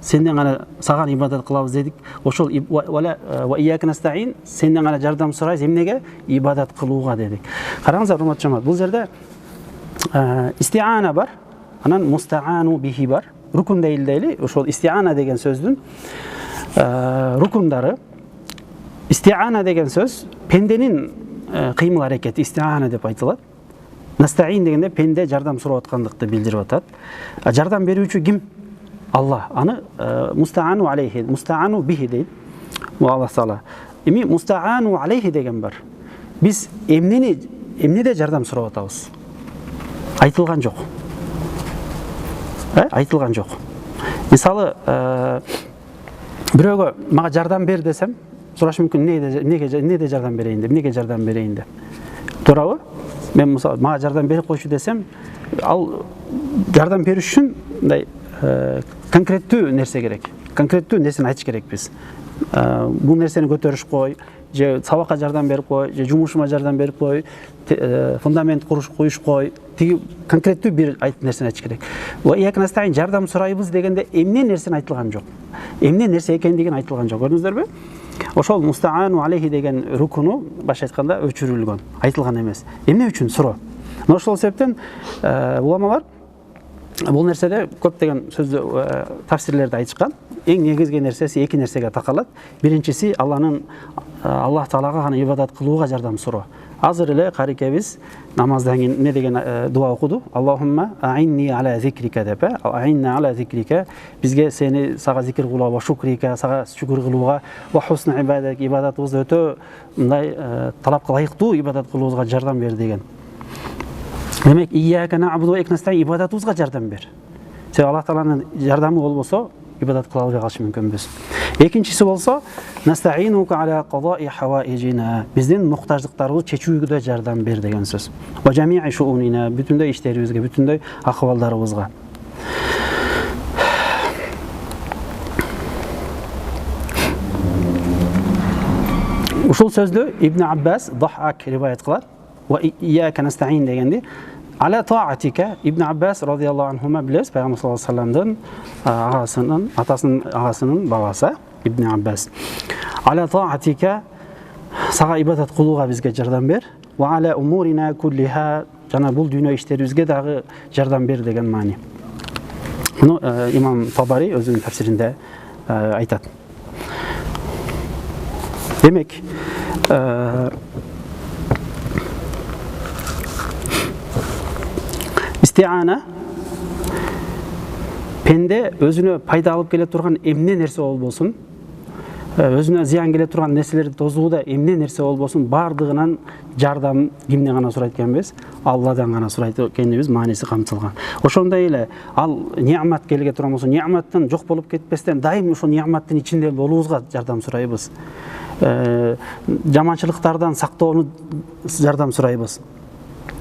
сенден гана саган ибадат кылабыз дедик. Ошол ва ияка настаин сенден гана жардам сурайбыз. Эмнеге? Ибадат кылууга дедик. Караңыздар, урматтуу жамаат, бул жерде истиана бар, анан мустаану бихи бар. Рукун дейли, ошол истиана деген сөздүн рукундары. Истиана деген сөз пенденин кыймыл аракети, истиана деп айтылат. Настаин дегенде пенде жардам сурап аткандыкты билдирип атат. Жардам берүүчү ким? Аллах. Аны мустаану алейхи, мустаану бихи дейт. Аллах Таала. Эми мустаану алейхи деген бар. Биз эмнеде жардам сурап атабыз? Айтылган жок. Айтылган жок. Мисалы, бирөөгө мага жардам бер десем, сурашы мүмкүн, эмнеге жардам берейин деп, эмнеге жардам берейин деп. Туурабы? Мен мисалы мага жардам берип койчу десем, ал жардам бериш үчүн мындай конкреттүү нерсе керек. Конкреттүү нерсени айтыш керекпиз. Бул нерсени көтөрүш кой, же сабакка жардам берип кой, же жумушума жардам берип кой, фундамент куюш кой. Тиги конкреттүү бир нерсени айтыш керек. Ва ияка настаин жардам сурайбыз дегенде эмне нерсени айтылган жок. Эмне нерсе экендигин айтылган жок. Көрдүңүздөрбү? Ошол мустаану алейхи деген рукуну баш айтканда өчүрүлгөн, айтылган эмес. Эмне үчүн суроо? Ошол себептен уламалар бул нерседе көптөгөн сөздү тафсирлерди айтышкан. Эң негизги нерсеси эки нерсеге такалат. Биринчиси Аллах Таалага гана ибадат кылууга жардам суроо. Азыр эле карикебиз намаздан кийин эмне деген дуа окуду? Аллахумма а'инни ala zikrika деп. А'инни ala zikrika, бизге сени сага зикир кылууга, ва шукрика, сага шүкүр кылууга, ва хусн ибадат, ибадатыбызды өтө мындай талапка ылайыктуу ибадат кылуубузга жардам бер деген. Демек, ияка нa'буду ва ияка настаин, ибадатыбызга жардам бер. Себеби Аллах Тааланын жардамы болбосо ибадат кыла албай калышы мүмкүнбүз. Экинчиси болсо, настаинука ala qada'i hawaijina, биздин муктаждыктарыбызды чечүүгө жардам бер деген сөз. Ва жами'i шуунина, бүтүндөй иштерибизге, бүтүндөй акыбалдарыбызга. Ушул сөздү Ибн Аббас Дахак риваят кылат. Ва ияка настаин дегенди ala ta'atika, Ibn Abbas radhiyallahu anhuma bilesiz, Peygamber sallallahu aleyhi ve sellem'den atasının ağasının babası Ibn Abbas. Ala ta'atika, sağa ibadat kılууга bizge jardam ber. Ve ala umurina kulliha, jana bul dünya işlerimizge dagı jardam ber degen mani. Bunu İmam Tabari özünün tefsirinde aytat. Demek İstiana pende özüne пайда алып келе турган эмне нерсе болбосун, өзүнө зыян келе турган нерселерди тозууда эмне нерсе болбосун, бардыгынан жардам кимден гана сурайт экенбиз? Алладан гана сурайт экенибиз мааниси камтылган. Ошондой эле ал неамат келге турган болсо, неаматтан жок болуп кетпестен дайым ошол неаматтын ичинде болуубузга жардам сурайбыз. Жаманчылыктардан сактоону жардам сурайбыз.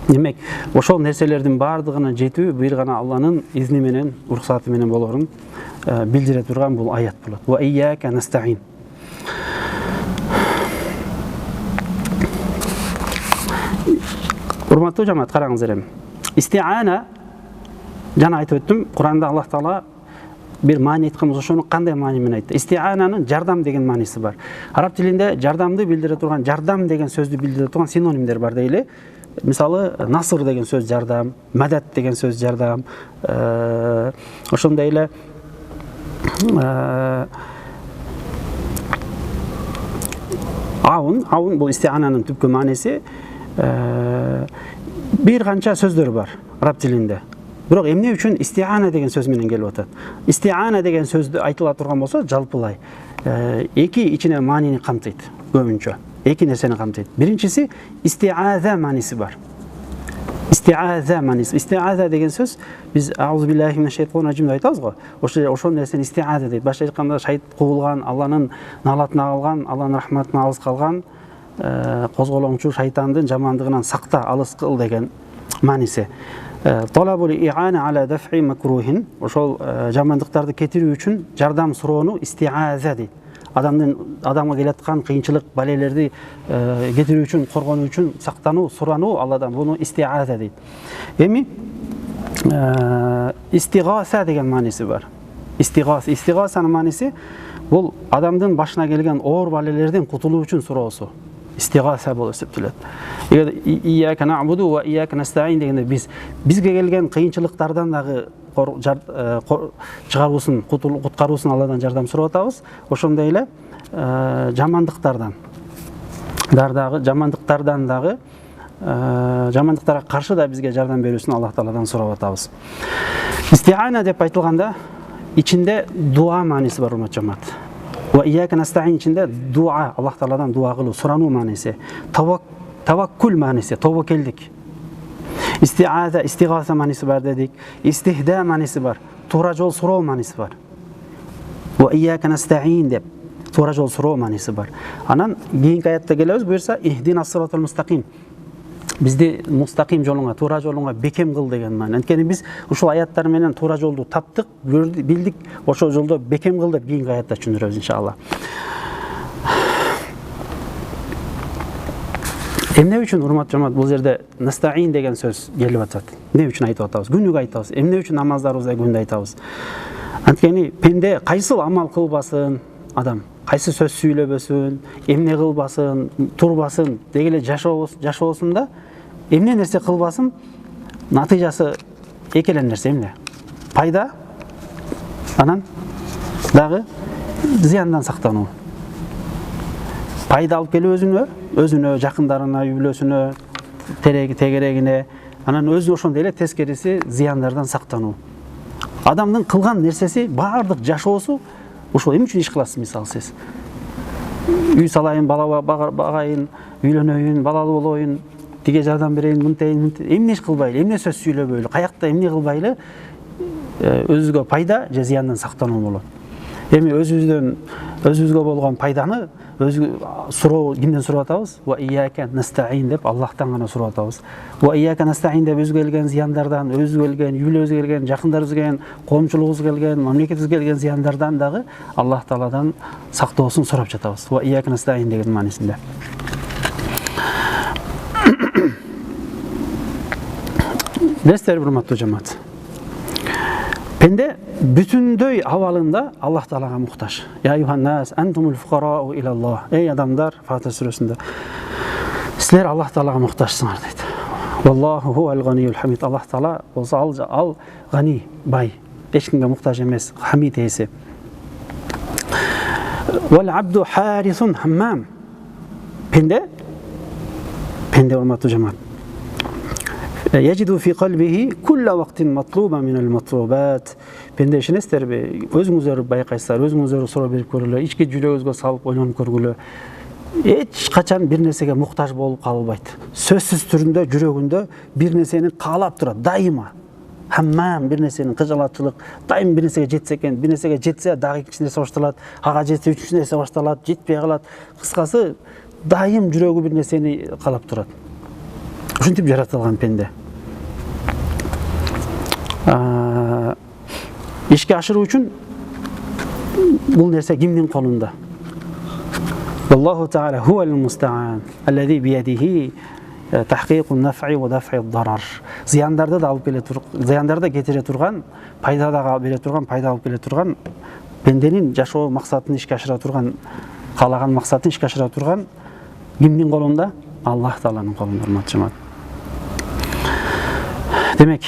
Демек, ошол нерселердин бардыгына жетүү бир гана Алланын изни менен, уруксаты менен болорун билдире турган бул аят болот. Ва ияка настаин. Урматтуу жамаат, караңыздар эми. Истиана, жана айтып өттүм, Куранда Аллах Таала bir mani aytkanбыз, ошону кандай маани менен айтты? Истиананын жардам деген мааниси бар. Араб тилинде жардамды билдире турган, жардам деген сөздү билдире турган синонимдер бар дейли. Мисалы, насыр деген сөз жардам, мадат деген сөз жардам, ошондой эле аун бул истиананын түпкү мааниси. Бир канча сөздөр бар араб тилинде. Бирок эмне үчүн истиана деген сөз менен келип атат? Истиана деген сөздү айтыла турган болсо, жалпылай эки ичине маанини камтыйт көбүнчө. Эки нерсени камтыйт. Биринчиси истиаза мааниси бар. Истиаза мааниси. Истиаза деген сөз биз аузу биллахи минаш шайтанир раджим деп айтабыз го. Ошол нерсени истиаза дейт. Башка айтканда шайт кубулган, Алланын налатына калган, Алланын рахматынан алыс калган козголоңчу шайтандын жамандыгынан сакта, алыс кыл деген мааниси. Талабул иана аля дафи макрухин. Ошол жамандыктарды кетирүү үчүн жардам суроону истиаза дейт. Адамга келаткан кыйынчылык, балелерди кетирүү үчүн, коргонуу үчүн сактануу, сурануу Алладан. Буну истиаза дейт. Эми истигаса деген мааниси бар. Истигасанын мааниси бул адамдын башына келген оор балелерден кутулуу үчүн суроосу. Истигаса болуп эсептелет. Эгер ияка набуду ва ияка настаин дегенде бизге келген кыйынчылыктардан дагы чыгаруусун, куткаруусун Алладан жардам сурап атабыз. Ошондой эле жамандыктарга каршы да бизге жардам берүүсүн Аллах Тааладан сурап атабыз. Истиана деп айтылганда ичинде дуа мааниси бар, урматтуу жамаат. Ва ияка настаин ичинде дуа, Аллах Тааладан дуа кылуу, сурануу мааниси. Таваккул мааниси, тобокелдик. Истиаза, истигаса мааниси бар дедик. Истихда мааниси бар, туура жол суроо мааниси бар. Ва ияка настаин деп туура жол суроо мааниси бар. Анан кийинки аятта келебиз, буюрса ихдина сиротал мустаким. Бизди мустаким жолуңа, туура жолуңа бекем кыл деген маани. Анткени биз ушул аяттар менен туура жолду таптык, билдик, ошол жолдо бекем кыл деп кийинки аятта түшүндүрөбүз иншалла. Эмне үчүн, урматтуу жамаат, бул жерде настаин деген сөз келип атат? Эмне үчүн айтып атабыз? Күнүгө айтабыз. Эмне үчүн намаздарыбызда күндө айтабыз? Анткени пенде кайсыл амал кылбасын, адам кайсы сөз сүйлөбөсүн, эмне кылбасын, турбасын, деги эле жашоосун да эмне нерсе кылбасын, натыйжасы эки эле нерсе эмне? Пайда, анан дагы зыяндан сактануу. Пайда алып келип өзүнө, жакындарына, үй бүлөсүнө, тегерегине, анан өзү ошондой эле тескериси зыяндардан сактануу. Адамдын кылган нерсеси, баардык жашоосу ошол эмне үчүн иш кыласыз, мисалы сиз? Үй салайын, бала багайын, үйлөнөйүн, балалуу болоюн, тиге жардам берейин, мынтейин, эмне иш кылбайлы, эмне сөз сүйлөбөйлү, каякта эмне кылбайлы, өзүгө пайда же зыяндан сактануу болот. Эми өзүбүзгө болгон пайданы суроо кимден сурап атабыз? Ва ияка настаин деп Аллахтан гана сурап атабыз. Ва ияка настаин деп өзүгө келген зыяндардан, өзүгө келген, үй бүлөбүзгө келген, жакындарыбызга келген, коомчулугубузга келген, мамлекетибизге келген зыяндардан дагы Аллах Тааладан сактоосун сурап жатабыз. Ва ияка настаин деген маанисинде. Дестер, урматтуу жамаат. Пенде бүтүндөй абалында Аллах Таалага муктаж. Я юханнас антумул фуқарау илаллах. Эй адамдар, Фатир сүрөсүндө. Силер Аллах Таалага муктажсыңар дейт. Валлаху хуал ганиюл хамид. Аллах Таала болсо ал гани, бай, эч кимге муктаж эмес, хамид ээси. Вал абду харисун хаммам. Пенде урматтуу жамаат. Яжиду фи қалбихи кулла вақтин матлуба минал матлубат. Пенде ишенесиздерби? Өзүңүздөр байкайсыздар, өзүңүздөр суроо берип көргүлө, ички жүрөгүңүзгө салып ойлонуп көргүлө. Эч качан бир нерсеге муктаж болуп калбайт. Сөзсүз түрүндө жүрөгүндө бир нерсени каалап турат, дайыма. Хаммам бир нерсенин кыжалатчылык, дайым бир нерсеге жетсе экен, бир нерсеге жетсе дагы экинчи нерсе башталат, ага жетсе үчүнчү нерсе башталат, жетпей калат. Кыскасы, дайым жүрөгү бир нерсени каалап турат. Ушинтип жаратылган пенде. Ишке ашыруу үчүн бул нерсе кимдин колунда? Аллаху Таала хувал мустаан, аллази биядихи тахқиқун наф'i ва даф'i дарар. Зыяндарды да алып келе турган, зыяндарды кетире турган, пайда да бере турган, пайда алып келе турган, пенденин жашоо максатын ишке ашыра турган, каалаган максатын ишке ашыра турган кимдин колунда? Аллах Тааланын колунда, урматтуу жамаат. Демек,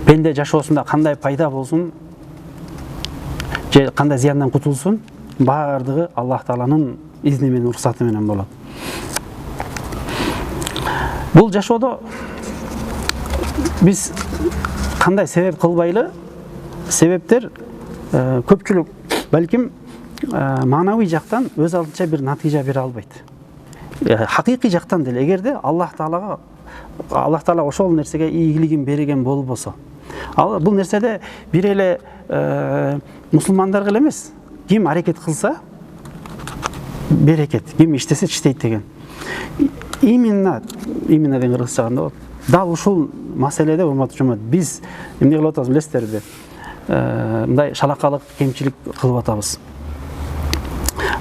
пенде жашоосунда кандай пайда болсун, же кандай зыяндан кутулсун, баардыгы Аллах Тааланын изни менен, уруксаты менен болот. Бул жашоодо биз кандай себеп кылбайлы? Себептер көпчүлүк балким маанавий жактан өз алдынча бир натыйжа бере албайт. Хакыйкый жактан деле эгерде Аллах Таалага Аллах Таала ошол нерсеге ийгилигин берген болбосо, ал бул нерседе бир эле мусулмандарга эле эмес, ким аракет кылса берекет, ким иштесе иштейт деген. Именно деген кыргызча кандай болот? Дал ушул маселеде урматтуу жамаат, биз эмне кылып атабыз билесиздерби? Мындай шалакалык, кемчилик кылып атабыз.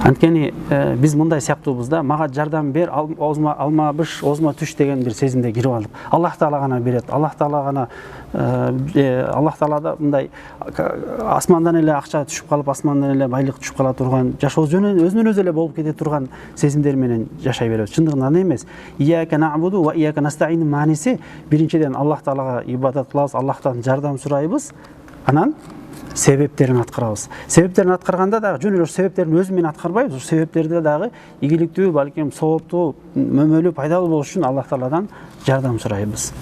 Анткени биз мындай сыяктуубуз да, мага жардам бер, алма быш, озма түш деген бир сезимде кирип алдык. Аллах Таала гана берет, Аллах Таала гана, Аллах Таалада мындай асмандан эле акча түшүп калып, асмандан эле байлык түшүп кала турган, жашоо жөнүнөн өзүнөн өзү эле болуп кете турган сезимдер менен жашай беребиз. Чындыгында андай эмес. Ияка набуду ва ияка настаин мааниси биринчиден Аллах Таалага ибадат кылабыз, Аллахтан жардам сурайбыз, анан себептерин аткарабыз. Себептерин аткарганда дагы жөн эле себептерин өзү менен аткарбайбыз. Ошол себептерди дагы ийгиликтүү, балким сооптуу, мөмөлүү, пайдалуу болуш үчүн Аллах Тааладан жардам сурайбыз.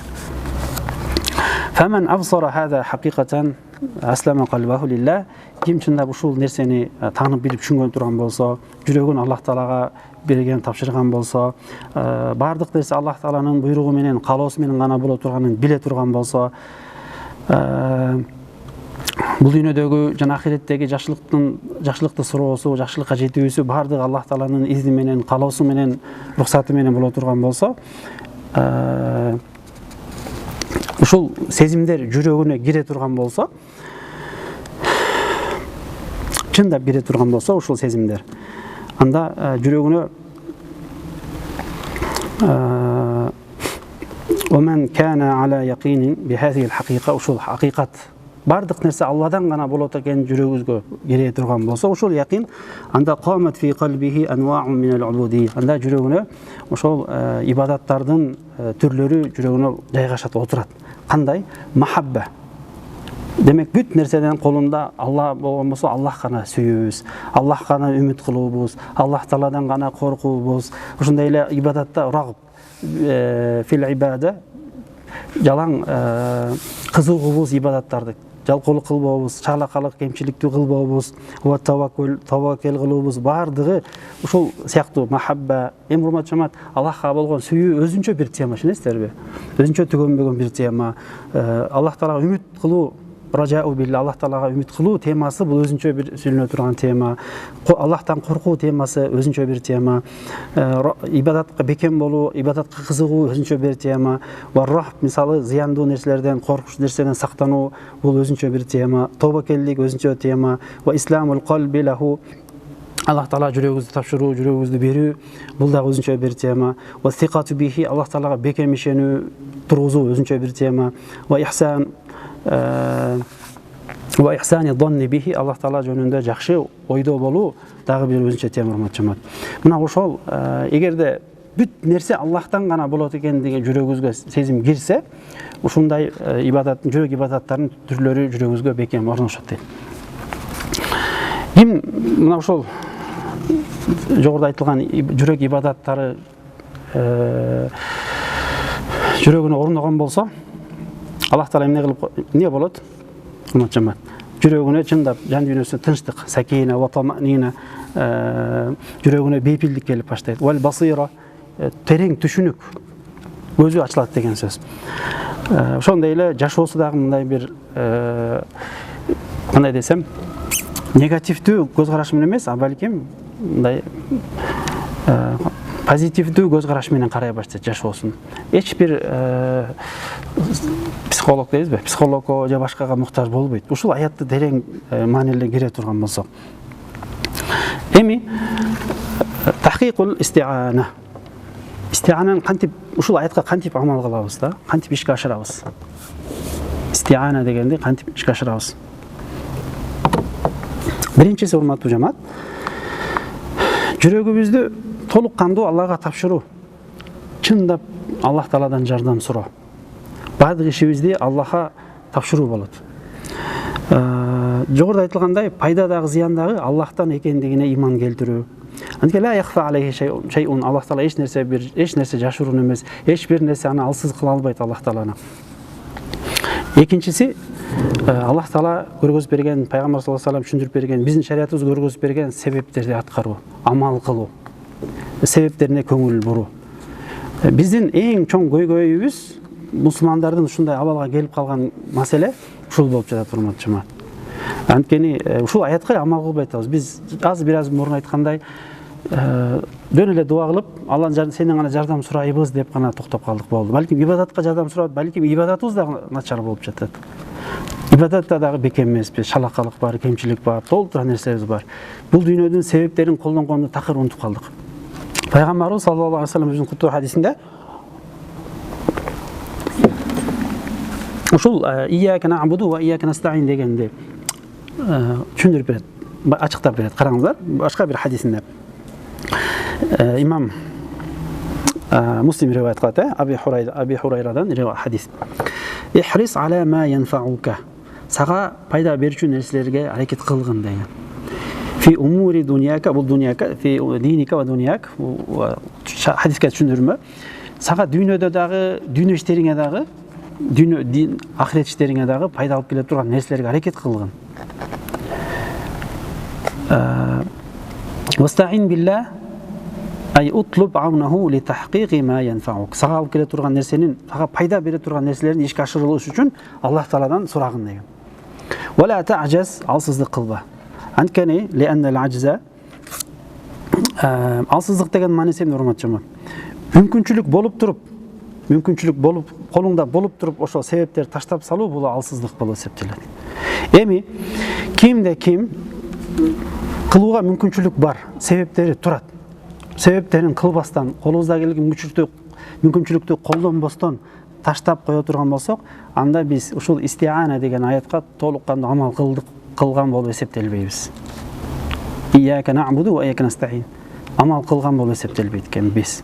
Фаман абсара хада хакыйкатан аслама калбаху лилlah. Ким чындап ушул нерсени таанып билип түшүнгөн турган болсо, жүрөгүн Аллах Таалага берген, тапшырган болсо, бардык нерсе Аллах Тааланын буйругу менен, каалоосу менен гана боло турганын биле турган болсо, бул дүйнөдөгү жана ахиреттеги жакшылыкты суроосу, жакшылыкка жетүүсү бардыгы Аллах Тааланын изни менен, каалоосу менен, рухсаты менен боло турган болсо, ушул сезимдер жүрөгүнө кире турган болсо, чындап кире турган болсо ушул сезимдер, анда жүрөгүнө ومن كان على يقين بهذه الحقيقة ушул хакыйкат бардык нерсе Алладан гана болот экен жүрөгүбүзгө кире турган болсо, ушул якин анда камат фи калбихи анва'u min al-ubudi, анда жүрөгүнө ошол ибадаттардын түрлөрү жүрөгүнө жайгашат, отурат. Кандай? Махабба. Демек бүт нерседен колунда Алла болгон болсо, Аллах гана сүйүүбүз, Аллах гана үмүт кылуубуз, Аллах Тааладан гана коркуубуз. Ошондой эле ибадатта рагып фил ибада, жалаң кызыгуубуз ибадаттарды, жалкоолук кылбообуз, чалакалык, кемчиликтүү кылбообуз, ва таваккул кылуубуз, бардыгы ушул сыяктуу махабба. Эми урматтуу жамаат, Аллахка болгон сүйүү өзүнчө бир тема, түшүнөсүздөрбү? Өзүнчө түгөнбөгөн бир тема. Аллах Таалага үмүт кылуу, ражау билла, Аллах Таалага үмүт кылуу темасы бул өзүнчө бир сүйлөнө турган тема. Аллахтан коркуу темасы өзүнчө бир тема. Ибадатка бекем болуу, ибадатка кызыгуу өзүнчө бир тема. Ва мисалы зыяндуу нерселерден, коркунуч нерселерден сактануу бул өзүнчө бир тема. Тобакелдик өзүнчө тема. Ва исламул калби лаху, Аллах Таала жүрөгүбүздү тапшыруу, жүрөгүбүздү берүү, бул дагы өзүнчө бир тема. Ва сикату бихи, Аллах Таалага бекем ишенүү, тургузуу өзүнчө бир тема. Ва ихсан ва ихсани донни бихи, Аллах Таала жөнүндө жакшы ойдо болуу дагы бир өзүнчө тема, урматтуу жамаат. Мына ошол эгерде бүт нерсе Аллахтан гана болот экендиги жүрөгүбүзгө сезим кирсе, ушундай ибадат, жүрөк ибадаттарынын түрлөрү жүрөгүбүзгө бекем орношот дейт. Ким мына ошол жогоруда айтылган жүрөк ибадаттары жүрөгүнө орногон болсо, Аллах Таала эмне кылып эмне болот? Урматтуу жамаат, жүрөгүнө чындап жан дүйнөсүнө тынчтык, сакина ва таманина, жүрөгүнө бейпилдик келип баштайт. Вал басира, терең түшүнүк, көзү ачылат деген сөз. Ошондой эле жашоосу дагы мындай бир кандай десем, негативдүү көз караш менен эмес, а балким мындай позитивдүү көз караш менен карай баштайт жашоосун. Эч бир психолог дейбизби? Психологго же башкага муктаж болбойт. Ушул аятты терең мааниле кире турган болсо. Эми тахкикул истиана. Истиананы кантип, ушул аятка кантип амал кылабыз да? Кантип ишке ашырабыз? Истиана дегенди кантип ишке ашырабыз? Биринчиси, урматтуу жамаат, жүрөгүбүздү толук кандуу Аллага тапшыруу. Чындап Аллах Тааладан жардам суроо. Бардык ишибизди Аллахка тапшыруу болот. Жогоруда айтылгандай, пайда дагы, зыян дагы Аллахтан экендигине иман келтирүү. Анткени ла яхфа алейхи шейун, Аллах Таала эч нерсе жашыруун эмес, эч бир нерсе аны алсыз кыла албайт Аллах Тааланы. Экинчиси, Аллах Таала көргөзүп берген, пайгамбар саллаллаху алейхи вассалам түшүндүрүп берген, биздин шариятыбыз көргөзүп берген себептерди аткаруу, амал кылуу, себептерине көңүл буруу. Биздин эң чоң көйгөйүбүз мусулмандардын ушундай абалга келип калган маселе ушул болуп жатат, урматтуу жамаат. Анткени ушул аятка амал кылбай атабыз. Биз бир аз мурун айткандай дөң эле дуа кылып, Алладан сенден гана жардам сурайбыз деп гана токтоп калдык болду. Балким ибадатка жардам сурап, балким ибадатыбыз да начар болуп жатат. Ибадатта дагы бекем эмеспиз, шалакалык бар, кемчилик бар, толтура нерселерибиз бар. Бул дүйнөдүн себептерин колдонгонду такыр унутуп калдык. Пайгамбарыбыз саллаллаху алейхи ва саллям өзүнүн куттуу хадисинде ушул ияка набуду ва ияка настаин дегенди түшүндүрүп берет, ачыктап берет. Караңыздар, башка бир хадисинде имам Муслим риваят кылат, Аби Хурайрадан риваят хадис. Ихрис аля ма янфаука. Сага пайда берүүчү нерселерге аракет кылгын деген. Фи умури дуньяка, бул дуньяка, фи диника ва дуньяк. Хадиске түшүндүрмө. Сага дүйнөдө дагы, дүйнө иштериңе дагы, дүйнө дин, ахирет иштериңе дагы пайда алып келе турган нерселерге аракет кылгын. Вастаин билла ай утлуб аунаху ли тахқиқи ма янфаук. Сага алып келе турган нерсенин, сага пайда бере турган нерселерин ишке ашырылышы үчүн Аллах Тааладан сурагын деген. Вала таъжаз, алсыздык кылба. Анткени ли аннал ажза, алсыздык деген мааниси эмне, урматтуу жамаат? Мүмкүнчүлүк болуп, колуңда болуп туруп ошол себептерди таштап салуу бул алсыздык болуп эсептелет. Эми кимде ким кылууга мүмкүнчүлүк бар, себептери турат. Себептерин кылбастан, колубузда келген мүмкүнчүлүктү колдонбостон таштап кое турган болсок, анда биз ушул истиана деген аятка толук кандуу амал кылган болуп эсептелбейбиз. Ияка набуду ва ияка настаин. Амал кылган болуп эсептелбейт экен биз.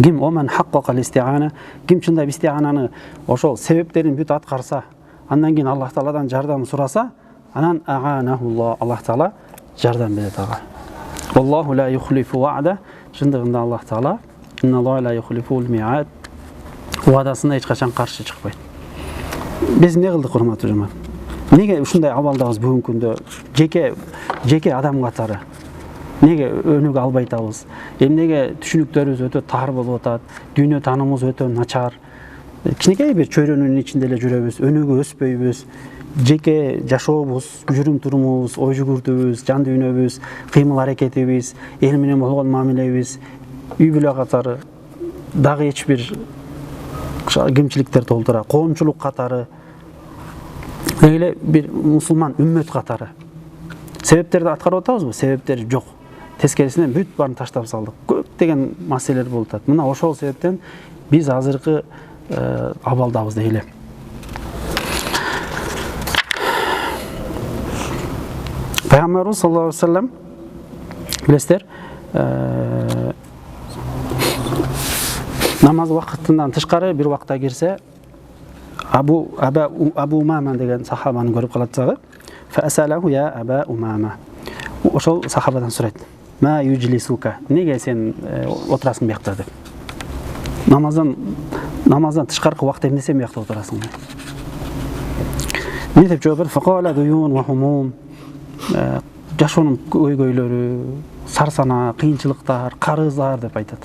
Ким оман хаккакал истиана, ким чындап истиананы ошол себептерин бүт аткарса, андан кийин Аллах Тааладан жардам сураса, анан аганахуллах, Аллах Таала жардам берет ага. Аллаху ла юхлифу ва'да, чындыгында Аллах Таала инна Аллаха ла юхлифул ми'ад, уадасына эч качан каршы чыкпайт. Биз эмне кылдык, урматтуу жамаат? Неге ушундай абалдабыз бүгүнкү күндө жеке адам катары? Неге өнүгө албай атабыз? Эмнеге түшүнүктөрүбүз өтө тар болуп атат, дүйнө таанымыбыз өтө начар. Кичинекей бир чөйрөнүн ичинде эле жүрөбүз, өнүгө өспөйбүз. Жеке жашообуз, жүрүм турумубуз, ой жүгүртүүбүз, жан дүйнөбүз, кыймыл аракетибиз, эл менен болгон мамилебиз, үй бүлө катары дагы эч бир кемчиликтер толтура, коомчулук катары, эле бир мусулман үммөт катары. Себептерди аткарып атабызбы? Себептер жок. Тескерисинен бүт баарын таштап салдык. Көптөгөн маселелер болуп атат. Мына ошол себептен биз азыркы абалдабыз дейли. Пайгамбарыбыз саллаллаху алейхи ва саллям билесиздер, намаз убактынан тышкары бир убакта кирсе, Абу Умама деген сахабаны көрүп калат дагы. Фасалаху я Аба Умама. Ошол сахабадан сурайт. Ма юджлисука. Неге сен отурасың биякта деп. Намаздан тышкаркы убакта эмне сен биякта отурасың деп. Эмне деп жооп берди? Факала дуюн ва хумум. Жашоонун көйгөйлөрү, сарсана, кыйынчылыктар, карыздар деп айтат.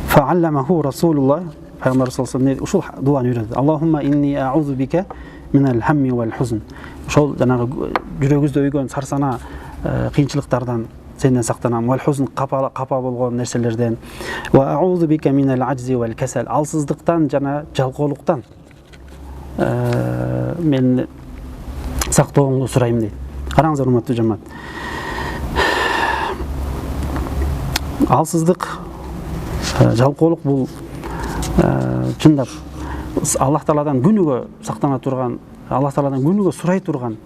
Фаалламаху Расулуллах, Пайгамбар саллаллаху алейхи ва саллям ушул дуаны үйрөтөт. Аллахумма инни аузу бика минал хамми вал хузн. Ошол жанагы жүрөгүздө өйгөн сарсана, кыйынчылыктардан сенден сактанам. Вал хузн, капа болгон нерселерден. Ва аузу бика минал ажзи вал касал. Алсыздыктан жана жалкоолуктан мен сактооңду сурайм дейт. Караңыздар, урматтуу жамаат. Алсыздык, жалкоолук бул чындап Аллах Тааладан күнүгө сактана турган, Аллах Тааладан күнүгө сурай турган,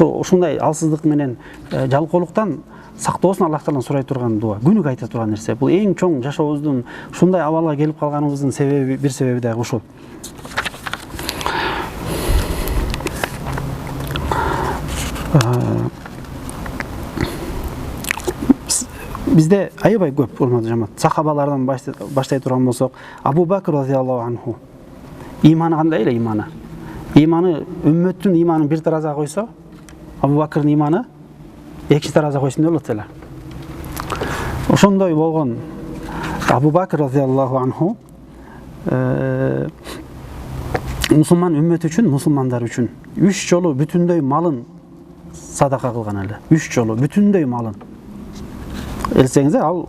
ушундай алсыздык менен жалкоолуктан сактоосун Аллах Тааладан сурай турган дуа, күнүгө айта турган нерсе. Бул эң чоң жашообуздун ушундай абалга келип калганыбыздын себеби, бир себеби дагы ушул. Бизде аябай көп, урматтуу жамаат, сахабалардан баштай турган болсок, Абу Бакр разияллаху анху иманы кандай эле иманы? Иманы үммөттүн иманын бир таразага койсо, Абу Бакрдын иманы экинчи таразага койсун деп болот эле. Ошондой болгон Абу Бакр радиаллаху анху мусулман үммет үчүн, мусулмандар үчүн 3 жолу бүтүндөй малын садака кылган эле. 3 жолу бүтүндөй малын. Элсеңиз, ал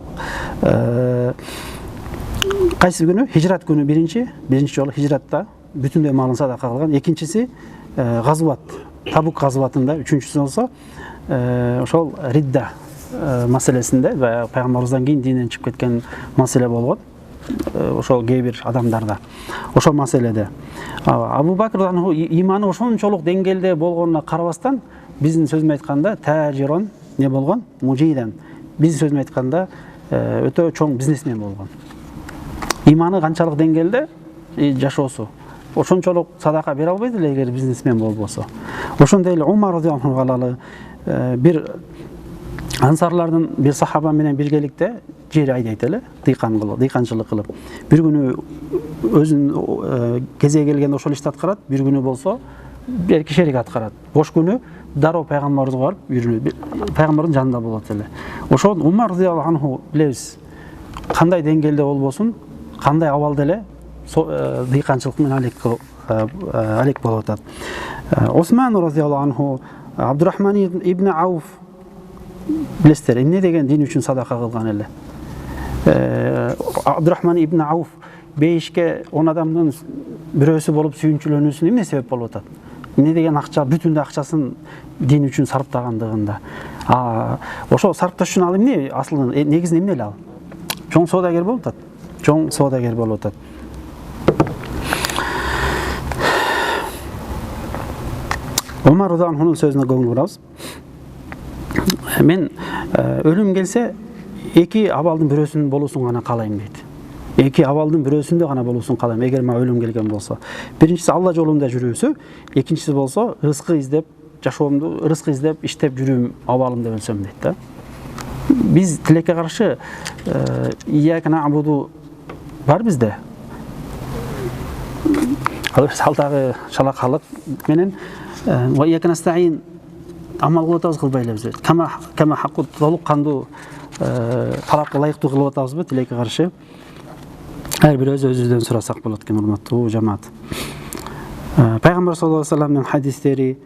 кайсы күнү? Хижрат күнү биринчи жолу хижратта бүтүндөй малын садака кылган. Экинчиси газват, Табук газватында, үчүнчүсү болсо ошол ридда маселесинде, пайгамбарыбыздан кийин динден чыгып кеткен маселе болгон. Ошол кээ бир адамдарда. Ошол маселеде Абу Бакр иманы ошончолук деңгээлде болгонуна карабастан, биздин сөзүн айтканда тажирон не болгон? Мужиден. Биздин сөзүн айтканда өтө чоң бизнесмен болгон. Иманы канчалык деңгээлде жашоосу. Ошончолук садака бере албайт эле эгер бизнесмен болбосо. Ошондой эле Умар радиаллаху анху бир ансарлардын бир сахаба менен биргеликте жер айдайт эле, дыйканчылык кылып. Бир күнү өзүнүн кезеги келгенде ошол ишти аткарат, бир күнү болсо бир кишерик аткарат. Бош күнү дароо пайгамбарыбызга барып, пайгамбардын жанында болот эле. Ошол Умар радиаллаху анху билебиз, кандай деңгээлде болбосун, кандай абалда эле дыйканчылык менен алек болуп атат. Осман радиаллаху анху, Абдурахман ибн Ауф билесиздер, эмне деген дин үчүн садака кылган эле. Абдурахман ибн Ауф 5-10 адамдын бирөөсү болуп сүйүнчүлөнүүсүнө эмне себеп болуп атат? Эмне деген акча, бүтүн акчасын дин үчүн сарптагандыгында. Ошо сарпташ үчүн ал эмне? Асылын негизин эмне эле ал? Чоң соодагер болуп атат. Чоң соодагер болуп атат. Умар радиаллаху анхунун сөзүнө көңүл бурабыз. Мен өлүм келсе, эки абалдын бирөөсүнүн болуусун гана каалайм дейт. Эки абалдын бирөөсүндө гана болуусун каалайм, эгер мага өлүм келген болсо. Биринчиси Алла жолунда жүрүүсү, экинчиси болсо рызкы издеп, жашоомду рызкы издеп, иштеп жүрүүм абалымда өлсөм дейт да. Биз тилекке каршы ияка набуду бар бизде. Алдагы шалакалык менен ва ияка настаин амал кылып атабыз, кылбай элебиз. Кама хакку толук кандуу талапка ылайыктуу кылып атабызбы тилекке каршы? Ар бир өзүбүздөн сурасак болот экен, урматтуу жамаат. Пайгамбар саллаллаху алейхи ва салламдын хадистери,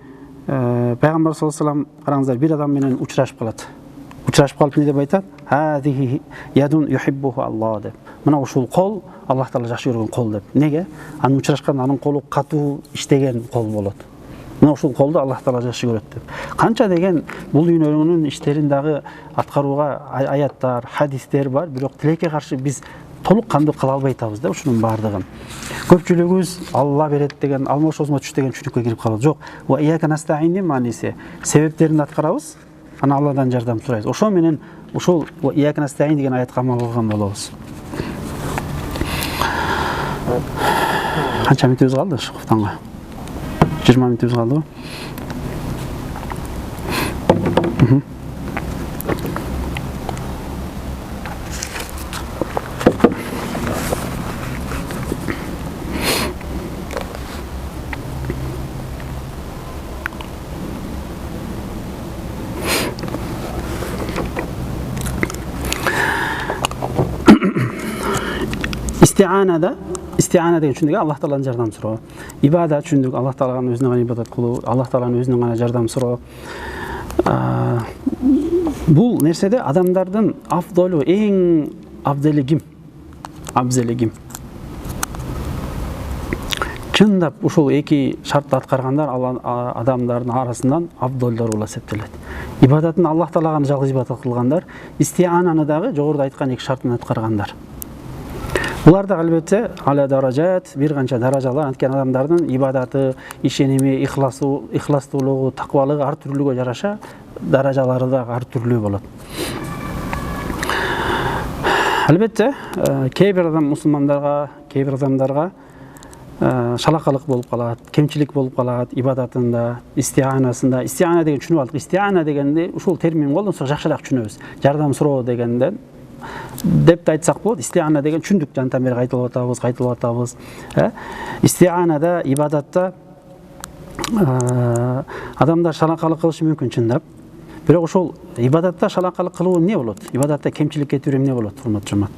пайгамбар саллаллаху алейхи ва саллам караңыздар, бир адам менен учурашып калат. Учурашып калып эмне деп айтат? Хадихи ядун юхиббуху Аллах деп. Мына ушул кол Аллах таала жакшы көргөн кол деп. Неге? Анын учурашканда анын колу катуу иштеген кол болот. Мына ушул колду Аллах таала жакшы көрөт деп. Канча деген бул дүйнөнүн иштерин дагы аткарууга аяттар, хадистер бар, бирок тилекке каршы биз толук кандуу кыла албай атабыз да ушунун баардыгын. Көпчүлүгүбүз Алла берет деген, алма ошосуна түш деген түшүнүккө кирип калат. Жок, ва ияка настаин мааниси себептерин аткарабыз, ана Алладан жардам сурайбыз. Ошо менен ушул ва ияка настаин деген аятка амал кылган болобуз. Канча мүнөтүбүз калды шуктанга? 20 мүнөтүбүз калдыбы? Истиана деген түшүндүк, Аллах тааладан жардам суроо. Ибадат түшүндүк, Аллах тааланын өзүнө гана ибадат кылуу, Аллах тааланын өзүнө гана жардам суроо. Бул нерседе адамдардын афдолу, эң абзели ким? Чындап ушул эки шартты аткаргандар адамдардын арасынан абдолдор болуп эсептелет. Ибадатын Аллах таалага жалгыз ибадат кылгандар, истиананы дагы жогоруда айткан эки шартын аткаргандар. Булар да албетте аля даражат, бир канча даражалар, анткени адамдардын ибадаты, ишеними, ихластуулугу, таквалыгы ар түрлүүгө жараша даражалары да ар түрлүү болот. Албетте кээ бир адам мусулмандарга, кээ бир адамдарга шалакалык болуп калат, кемчилик болуп калат ибадатында, истианасында. Истиана деген түшүнүп алдык. Истиана дегенде ушул термин колдонсок жакшыраак түшүнөбүз. Жардам суроо дегенден деп да айтсак болот. Истиана деген түшүндүк, жантан бери кайталап атабыз. Истианада, ибадатта адамдар шалакалык кылышы мүмкүн чындап. Бирок ошол ибадатта шалакалык кылуу эмне болот? Ибадатта кемчилик кетирүү эмне болот, урматтуу жамаат?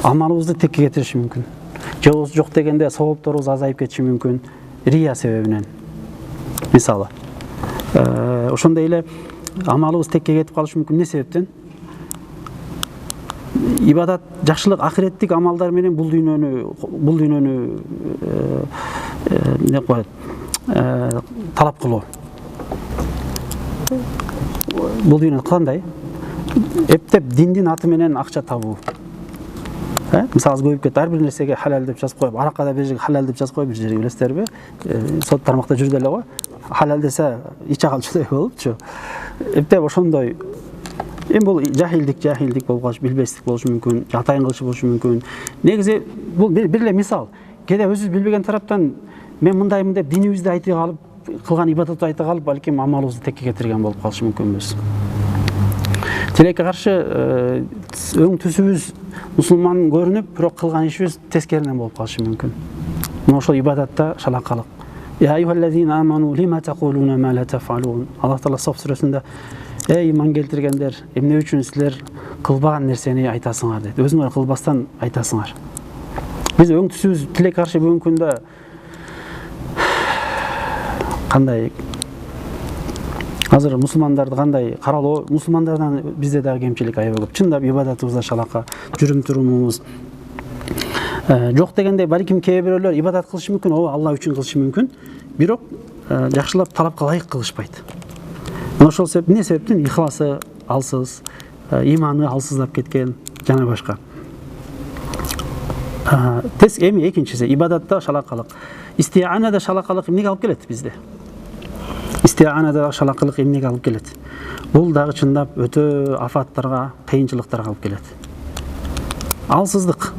амалыбызды текке кетириши мүмкүн. Же жок дегенде сабапторубуз азайып кетиши мүмкүн рия себебинен. Мисалы, ошондой эле амалыбыз текке кетип калышы мүмкүн. Эмне себептен? Ибадат, жакшылык, ахиреттик амалдар менен бул дүйнөнү не коет? Талап кылуу. Бул дүйнө кандай? Эптеп диндин аты менен акча табуу. Мисалы көбүп кетти, ар бир нерсеге халал деп жазып коюп, аракка да бир жерге халал деп жазып коюп, бир жерге билесиздерби? Сот тармакта жүрдү эле го. Халал десе иче калчудай болупчу. Эптеп ошондой. Эми бул жахилдик болуп калышы, билбестик болушу мүмкүн, атайын кылышы болушу мүмкүн. Негизи бул бир эле мисал. Кээде өзүбүз билбеген тараптан мен мындаймын деп динибизди айта калып, кылган ибадатты айта калып, балким амалыбызды текке кетирген болуп калышы мүмкүнбүз. Тилекке каршы өң түсүбүз мусулман көрүнүп, бирок кылган ишибиз тескеринен болуп калышы мүмкүн. Мына ошол ибадатта шалакалык. Я айюхаллазина аману лима тaqулuna ма ла тафалун. Аллах Таала Саф сүрөсүндө эй иман келтиргендер, эмне үчүн силер кылбаган нерсени айтасыңар дейт. Өзүңөр кылбастан айтасыңар. Биз өң түсүбүз тилекке каршы бүгүнкү күндө кандай азыр мусулмандарды кандай каралоо, мусулмандардан бизде дагы кемчилик аябай көп. Чындап ибадатыбызда шалака, жүрүм турумубуз жок дегенде балким кээ бирөөлөр ибадат кылышы мүмкүн, ооба Алла үчүн кылышы мүмкүн, бирок жакшылап талапка ылайык кылышпайт. Мына ошол себеп, эмне себептен ихласы алсыз, иманы алсыздап кеткен, жана башка. Эми экинчиси ибадатта шалакалык. Истианада шалакалык эмнеге алып келет бизде? Истианада шалакалык эмнеге алып келет? Бул дагы чындап өтө афаттарга, кыйынчылыктарга алып келет. Алсыздык.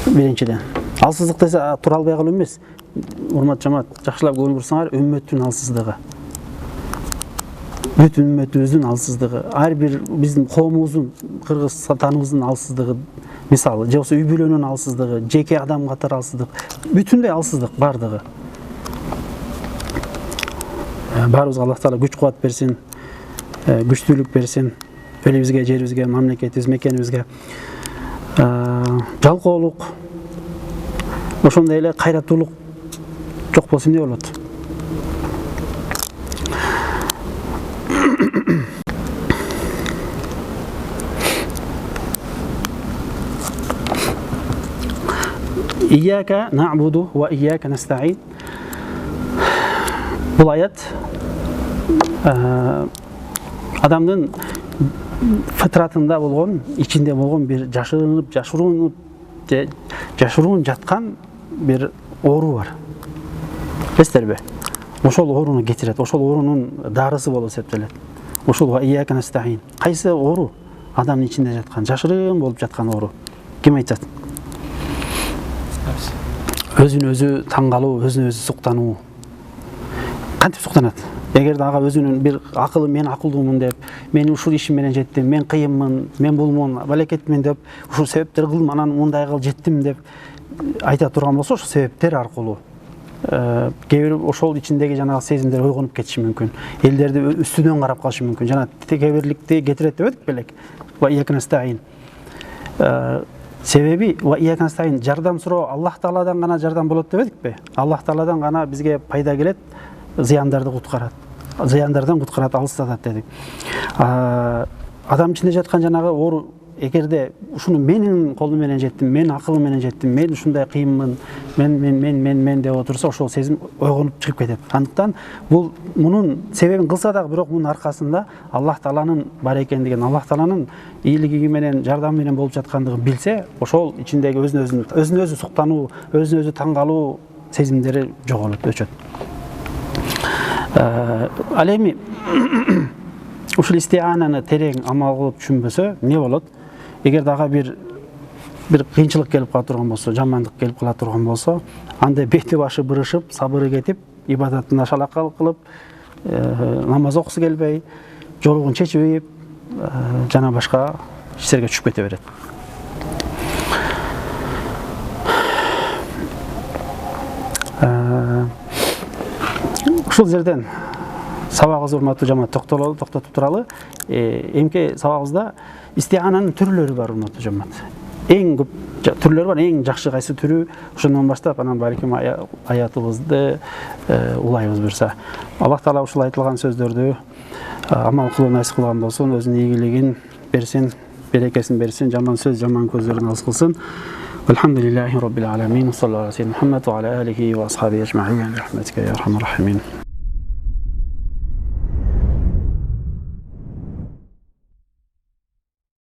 Биринчиден. Алсыздык десе тура албай калуу эмес. Урматтуу жамаат, жакшылап көрүп турсаңар, үммөттүн алсыздыгы. Бүтүн үммөтүбүздүн алсыздыгы, ар бир биздин коомубуздун, кыргыз сатаныбыздын алсыздыгы, мисалы, же болбосо үй бүлөнүн алсыздыгы, жеке адам катары алсыздык, бүтүндөй алсыздык бардыгы. Баарыбызга Аллах Таала күч кубат берсин, күчтүүлүк берсин, элибизге, жерибизге, мамлекетибиз, мекенибизге. Жалкоолук, ошондой эле кайраттуулук жок болсо эмне болот? Ияка на'буду ва ияка настаин. Бул аят адамдын фитратында болгон, ичинде болгон бир жашыруун жаткан бир оору бар. Билесиздерби? Ошол ооруну кетирет, ошол оорунун дарысы болуп эсептелет. Ошол ва ияка настаин. Кайсы оору? Адамдын ичинде жаткан, жашырын болуп жаткан оору. Ким айтат? Өзүн өзү таң калуу, өзүн өзү суктануу. Кантип суктанат? Эгерде ага өзүнүн бир акылы, мен акылдуумун деп, мен ушул ишим менен жеттим, мен кыйынмын, мен булмун, балекетмин деп, ушул себептер кылдым, анан мындай кылып жеттим деп айта турган болсо, ошол себептер аркылуу кээ бир ошол ичиндеги жанагы сезимдер ойгонуп кетиши мүмкүн. Элдерди үстүнөн карап калышы мүмкүн. Жана текебирликти кетирет деп эдик белек. Ва ияка настаин. Себеби ва ияка настаин жардам суроо Аллах Тааладан гана жардам болот деп эдикпи? Аллах Тааладан гана бизге пайда келет, зыяндарды куткарат. Зыяндардан куткарат, алыстатат дедик. Адам ичинде жаткан жанагы оору, эгерде ушуну менин колум менен жеттим, мен акылым менен жеттим, мен ушундай кыйынмын, мен деп отурса, ошол сезим ойгонуп чыгып кетет. Андыктан бул мунун себебин кылса дагы, бирок мунун аркасында Аллах Тааланын бар экендигин, Аллах Тааланын ийгилиги менен, жардамы менен болуп жаткандыгын билсе, ошол ичиндеги өзүн өзү суктануу, өзүн өзү таң калуу сезимдери жоголот, өчөт. Ал эми ушул истиананы терең амал кылып түшүнбөсө эмне болот? Эгер дагы бир кыйынчылык келип кала турган болсо, жамандык келип кала турган болсо, анда бети башы бырышып, сабыры кетип, ибадатына шалакалык кылып, намаз окусу келбей, жолугун чечип, жана башка иштерге түшүп кете берет. Ушул жерден сабагыбыз урматтуу жамаат токтотуп туралы. Эмки сабагыбызда истиананын түрлөрү бар, урматтуу жамаат. эң көп түрлөр бар, эң жакшы кайсы түрү, ошондон баштап анан балким аятыбызды улайбыз буюрса. Аллах Таала ушул айтылган сөздөрдү амал кылуу насип кылган болсун, өзүнүн ийгилигин берсин, берекесин берсин, жаман сөз, жаман көздөрдөн алыс кылсын. Алхамдулиллахи Rabbil alamin. Sallallahu aleyhi ve sellem Muhammed ve ala alihi ve ashabihi ecma'in. Rahmetike ya Erhamer Rahimin.